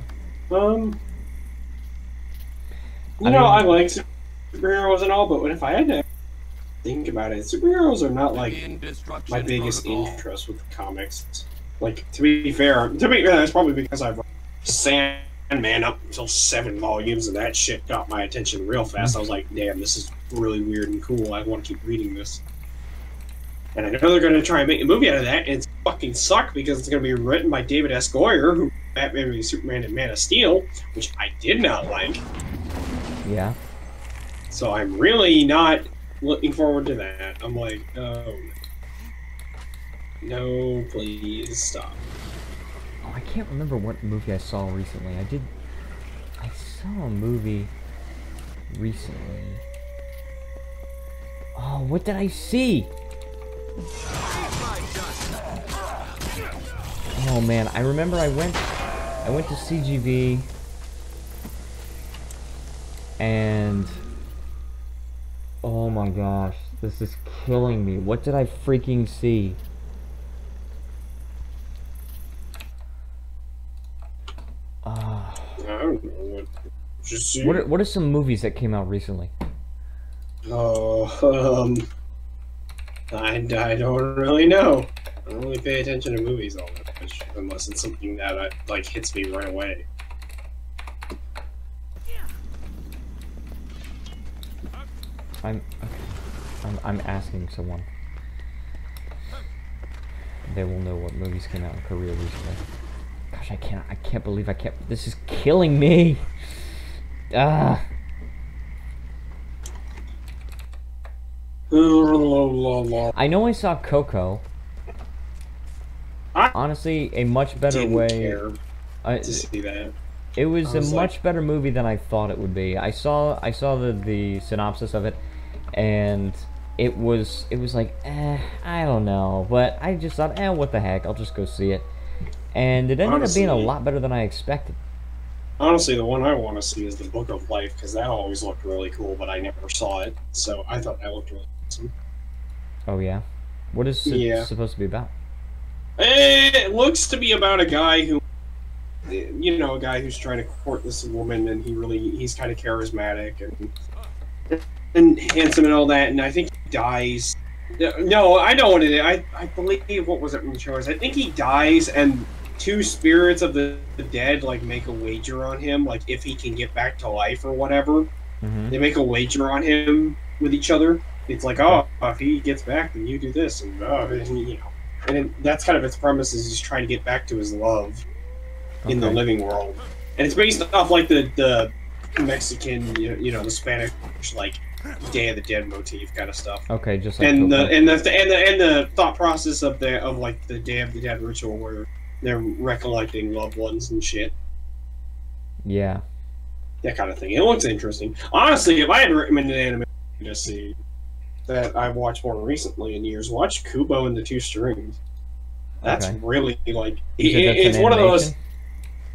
I like superheroes and all, but if I had to think about it, superheroes are not like my biggest interest with comics. Like, to be fair, that's probably because I've read Sandman up until 7 volumes, and that shit got my attention real fast. I was like, damn, this is really weird and cool. I want to keep reading this. And I know they're going to try and make a movie out of that, and it's fucking suck because it's going to be written by David S. Goyer, who Batman v Superman and Man of Steel, which I did not like. Yeah. So I'm really not looking forward to that. I'm like, oh. No, please stop. Oh, I can't remember what movie I saw recently. I saw a movie recently. Oh, what did I see? Oh man, I remember I went to CGV and oh my gosh, this is killing me. What did I freaking see? I don't know what. Just see. What are some movies that came out recently? Oh, I don't really know. I don't really pay attention to movies all that much, unless it's something that like hits me right away. I'm asking someone. They will know what movies came out in Korea recently. Gosh, I can't believe I can't. This is killing me. Ah. I know I saw Coco. Honestly, a much better way. To see that. It was a much better movie than I thought it would be. I saw the synopsis of it, and it was like, I don't know, but I just thought, what the heck, I'll just go see it, and it ended up being a lot better than I expected. Honestly, the one I want to see is the Book of Life, because that always looked really cool, but I never saw it, so I thought that looked really awesome. Oh yeah, what is it supposed to be about? It looks to be about a guy who, you know, a guy who's trying to court this woman, and he's kind of charismatic and handsome and all that, and I think he dies. No, I know what it is. I believe, what was it in the show? I think he dies, and two spirits of the dead like make a wager on him, like if he can get back to life or whatever. They make a wager on him with each other. It's like, oh, if he gets back, then you do this, and you know, and that's kind of its premise, is he's trying to get back to his love in the living world, and it's based off like the Mexican, you know, the Spanish like Day of the Dead motif kind of stuff. Okay, just like and the thought process of like the Day of the Dead ritual where they're recollecting loved ones and shit. Yeah, that kind of thing. It looks interesting. Honestly, if I had to recommend an anime to see that I watched more recently in years, watch Kubo and the Two Strings. That's really like it's one of those.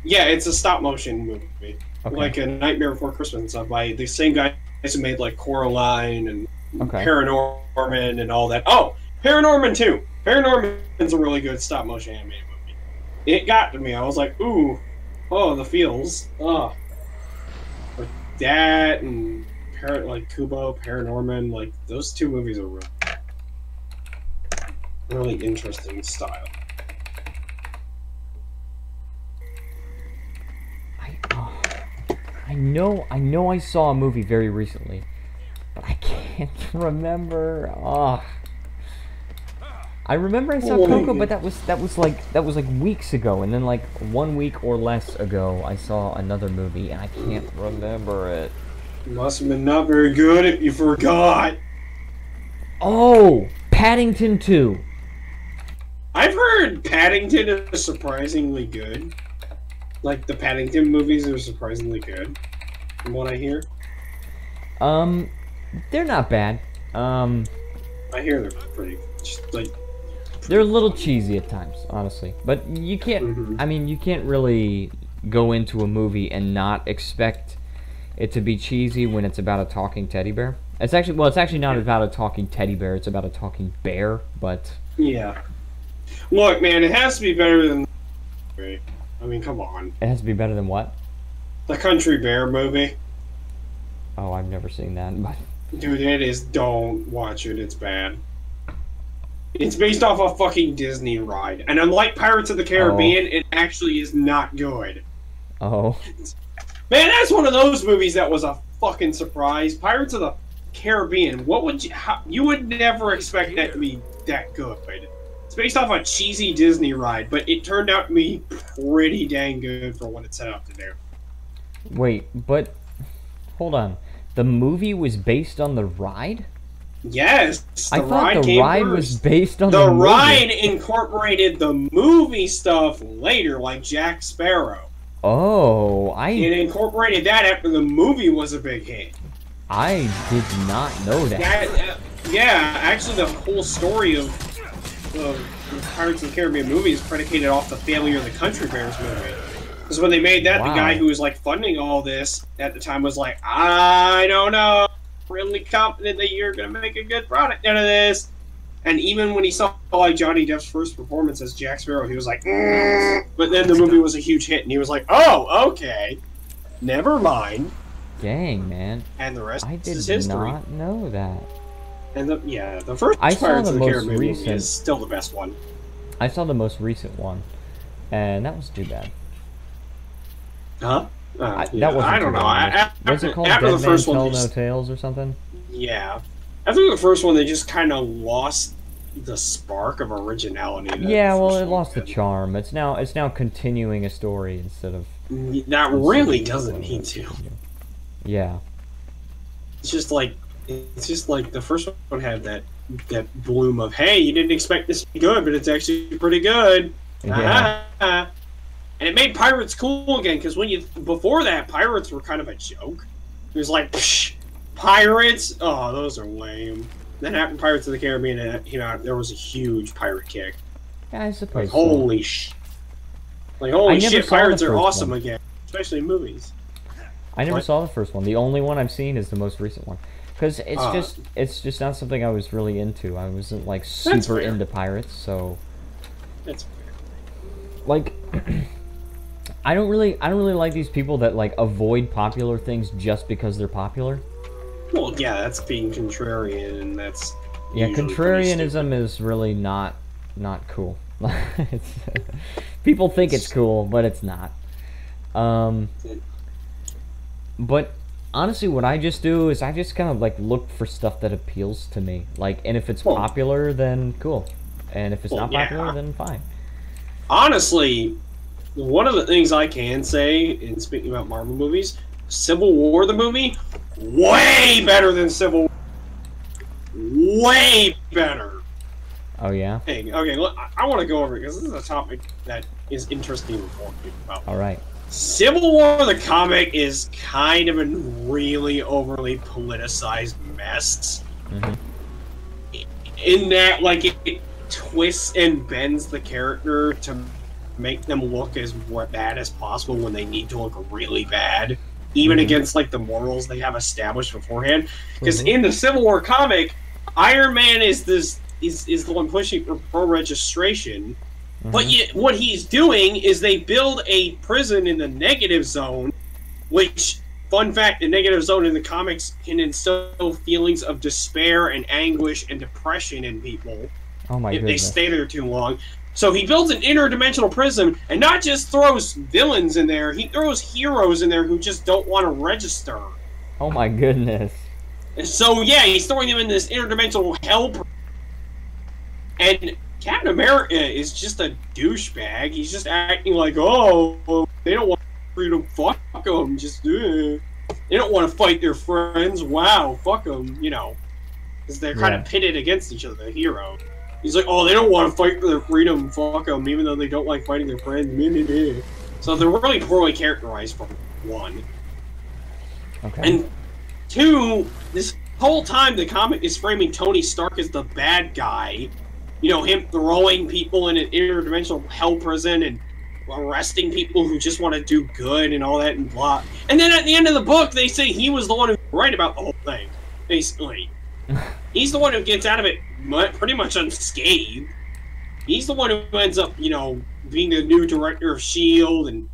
Yeah, it's a stop motion movie, like a Nightmare Before Christmas and stuff, by the same guys who made like Coraline and Paranorman and all that. Oh, Paranorman 2. Paranorman's a really good stop motion animated movie. It got to me. I was like, ooh, oh, the feels. Oh, like that and like Kubo, Paranorman, like those two movies are really interesting style. I know I saw a movie very recently, but I can't remember. Oh. I remember I saw Coco, but that was like weeks ago, and then like 1 week or less ago I saw another movie and I can't remember it. You must have been not very good if you forgot. Oh, Paddington 2. I've heard Paddington is surprisingly good. Like, the Paddington movies are surprisingly good, from what I hear. They're not bad. I hear they're pretty, like... They're a little cheesy at times, honestly. But you can't, I mean, you can't really go into a movie and not expect it to be cheesy when it's about a talking teddy bear. It's actually, well, it's actually not about a talking teddy bear, it's about a talking bear, but... Yeah. Look, man, it has to be better than... I mean, come on. It has to be better than what? The Country Bear movie. Oh, I've never seen that, but... Dude, it is... Don't watch it, it's bad. It's based off a fucking Disney ride. And unlike Pirates of the Caribbean, it actually is not good. Oh. Man, that's one of those movies that was a fucking surprise. Pirates of the Caribbean, what would you... you would never expect that to be that good. It's based off a cheesy Disney ride, but it turned out to be pretty dang good for what it set out to do. Wait, but... Hold on. The movie was based on the ride? Yes, I thought the ride was based on the movie. ride incorporated the movie stuff later, like Jack Sparrow. Oh, It incorporated that after the movie was a big hit. I did not know that. Yeah, actually, the whole story of the Pirates of the Caribbean movie is predicated off the failure of the Country Bears movie. Because when they made that, Wow. the guy who was like funding all this at the time was like, I don't know, really confident that you're gonna make a good product out of this. And even when he saw like Johnny Depp's first performance as Jack Sparrow, he was like, but then the movie was a huge hit, and he was like, oh, okay, never mind. Dang, man. And the rest I is did history. not know that. And the first I saw Pirates the of the most Caribbean movie recent- is still the best one. I saw the most recent one, and that was too bad. Huh? That Yeah, wasn't I don't too know. bad. Was it called after Dead the Man first one, Tell they No just, Tales or something? yeah. After the first one, they just kind of lost the spark of originality. that Yeah, the well, first it one lost the had. charm. It's now continuing a story instead of. That really doesn't need to. Yeah. It's just like the first one had that bloom of, hey, you didn't expect this to be good, but it's actually pretty good. Yeah. Ah. And it made pirates cool again, because before that, pirates were kind of a joke. It was like, psh, pirates? Oh, those are lame. Then after Pirates of the Caribbean, there was a huge pirate kick. Yeah, I suppose. Like, so. holy never shit, saw pirates the are first awesome one. again. Especially in movies. I never What? saw the first one. The only one I've seen is the most recent one. Because it's just not something I was really into. I wasn't like super fair. into pirates, so That's fair. like I don't really like these people that like avoid popular things just because they're popular. Well, yeah, that's being contrarian, and that's Yeah, usually pretty stupid. contrarianism is really not cool. It's, people think it's cool, but it's not. But honestly, what I just do is I just kind of like look for stuff that appeals to me. Like, and if it's popular, then cool. And if it's not popular, then fine. Honestly, one of the things I can say, in speaking about Marvel movies, Civil War the movie, way better than Civil War. Way better. Oh yeah? Okay, look, I want to go over it, because this is a topic that is interesting for people about. Alright. Civil War the comic is kind of a really overly politicized mess. Mm-hmm. In that, like, it twists and bends the character to make them look as bad as possible when they need to look really bad, even against like the morals they have established beforehand. Because in the Civil War comic, Iron Man is the one pushing for pro-registration, but yet what he's doing is they build a prison in the negative zone, which, fun fact, the negative zone in the comics can instill feelings of despair and anguish and depression in people. Oh my if goodness. they stay there too long. So he builds an interdimensional prison, and not just throws villains in there, he throws heroes in there who just don't want to register. Oh my goodness. And so yeah, he's throwing them in this interdimensional hell. And Captain America is just a douchebag. He's just acting like, oh, they don't want freedom, fuck them, just they don't want to fight their friends, wow, fuck them, because they're kind of pitted against each other, the hero. He's like, oh, they don't want to fight for their freedom, fuck them, even though they don't like fighting their friends. So they're really poorly characterized, for one. Okay. And two, this whole time the comic is framing Tony Stark as the bad guy. Him throwing people in an interdimensional hell prison and arresting people who just want to do good and all that and blah. And then at the end of the book, they say he was the one who's right about the whole thing, basically. He's the one who gets out of it pretty much unscathed. He's the one who ends up, being the new director of S.H.I.E.L.D. and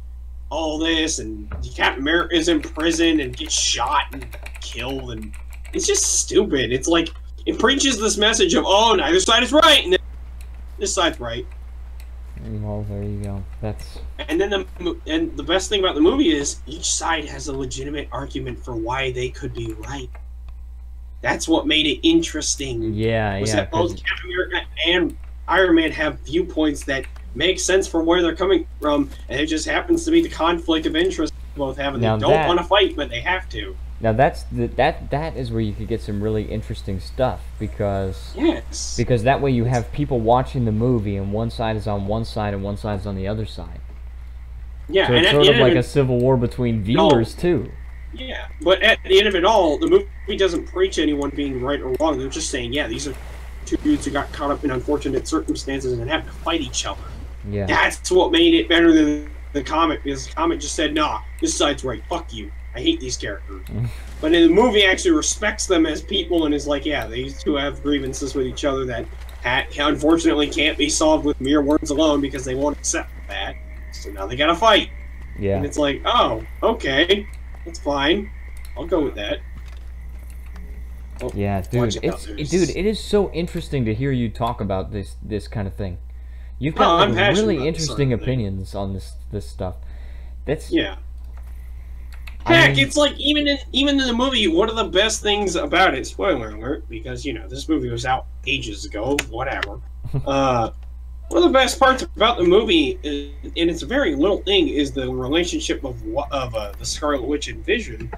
all this, and Captain America is in prison and gets shot and killed, and it's just stupid. It's like, it preaches this message of, oh, neither side is right, and then this side's right. Well, there you go. And then the best thing about the movie is each side has a legitimate argument for why they could be right. That's what made it interesting. Yeah, was that both Captain America and Iron Man have viewpoints that make sense from where they're coming from, and it just happens to be the conflict of interest both have, and they don't want to fight, but they have to. Now that is where you could get some really interesting stuff, because Yes. because that way you have people watching the movie and one side is on one side and one side is on the other side. Yeah, So and it's at sort the of end like of a it, civil war between viewers too. yeah, but at the end of it all, the movie doesn't preach anyone being right or wrong. They're just saying, yeah, these are two dudes who got caught up in unfortunate circumstances and have to fight each other. Yeah. That's what made it better than the comic, because the comic just said, nah, this side's right, fuck you. I hate these characters. But in the movie actually respects them as people and is like, yeah, these two have grievances with each other that unfortunately can't be solved with mere words alone because they won't accept that. So now they gotta fight. Yeah. And it's like, oh, okay, that's fine. I'll go with that. Oh, Yeah, dude, it is so interesting to hear you talk about this kind of thing. You've got I'm passionate really about this interesting sort of thing. opinions on this stuff. That's Yeah. I Heck, mean- it's like even in the movie, one of the best things about it, spoiler alert, because this movie was out ages ago, whatever. One of the best parts about the movie, and it's a very little thing, is the relationship of the Scarlet Witch and Vision,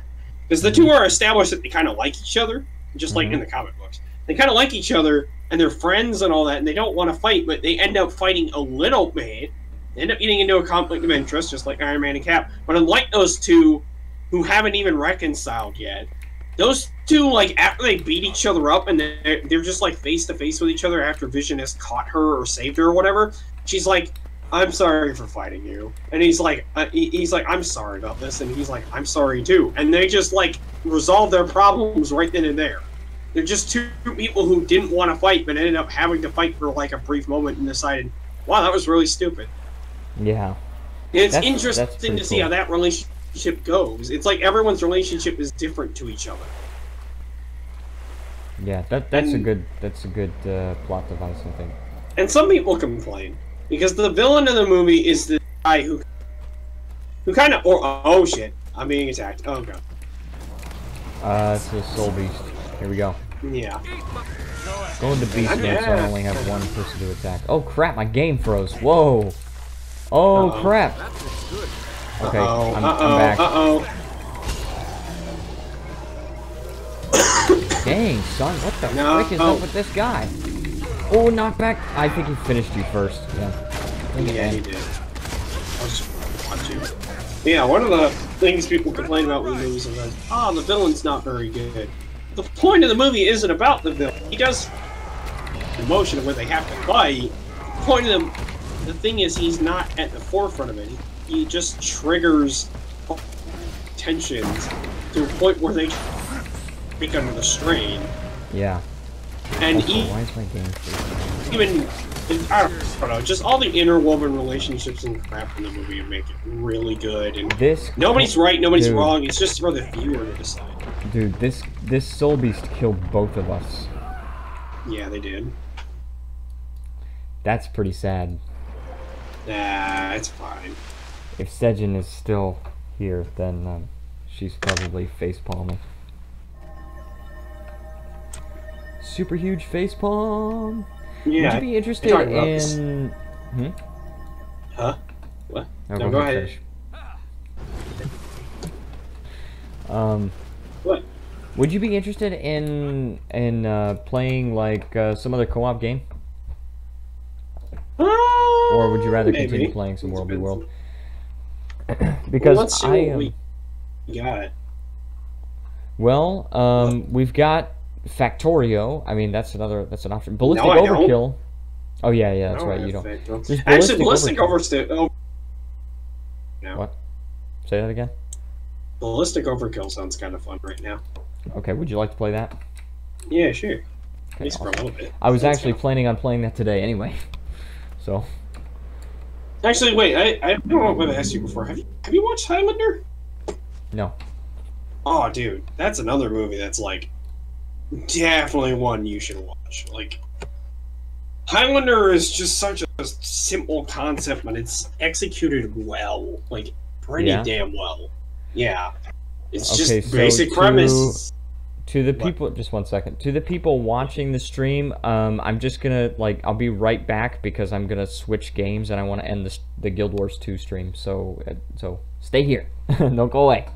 because the two are established that they kind of like each other, just like in the comic books. They kind of like each other, and they're friends and all that, and they don't want to fight, but they end up fighting a little bit. They end up getting into a conflict of interest, just like Iron Man and Cap. But unlike those two, who haven't even reconciled yet, those two, like, after they beat each other up and they're just like face to face with each other after Vision has caught her or saved her or whatever, she's like, I'm sorry for fighting you, and he's like I'm sorry about this, and he's like, I'm sorry too, and they just like resolve their problems right then and there. They're just two people who didn't want to fight but ended up having to fight for like a brief moment and decided, wow, that was really stupid. Yeah. And it's That's interesting pretty to see cool. how that relationship goes. It's like everyone's relationship is different to each other. Yeah, that's a good plot device, I think. And some people complain because the villain of the movie is the guy who kind of oh shit, I'm being attacked. Oh god. It's a soul beast. Here we go. Yeah. Go into beast mode, so I only have one person to attack. Oh crap, my game froze. Whoa. Oh crap. Okay, I'm back. Dang, son, what the frick is up with this guy? Oh, knock back. I think he finished you first. Yeah. Yeah, he did. I'll just watch you. Yeah, one of the things people complain about with movies is that, the villain's not very good. The point of the movie isn't about the villain. He does the motion of where they have to fight. The point of the thing is he's not at the forefront of it. He just triggers tensions to a point where they break under the strain. Yeah. And Also, why is my game freezing? even I don't know, just all the interwoven relationships and crap in the movie make it really good. And nobody's right, nobody's wrong. It's just for the viewer to decide. Dude, this soul beast killed both of us. Yeah, they did. That's pretty sad. Nah, it's fine. If Sejin is still here, then she's probably facepalming. Super huge facepalm. Yeah. Would you be interested in? Huh? What? No, go ahead. What? Would you be interested in playing like some other co-op game? Or would you rather continue playing some World v. World? Because let's see what we got. Well, we've got Factorio. I mean, that's an option. Ballistic Overkill. Oh yeah, that's right. You don't. Actually, Ballistic Overkill. No. What? Say that again. Ballistic Overkill sounds kind of fun right now. Okay, would you like to play that? Yeah, sure. Okay, At least for a little bit. I was actually planning on playing that today anyway. So. Actually, wait. I don't know what I've asked you before. Have you watched Highlander? No. Oh, dude, that's another movie that's like definitely one you should watch. Like, Highlander is just such a simple concept, but it's executed well, like pretty damn well. Yeah, it's just basic premise. To the people, just one second. To the people watching the stream, I'm just gonna I'll be right back because I'm gonna switch games and I want to end the Guild Wars 2 stream. So stay here. Don't go away.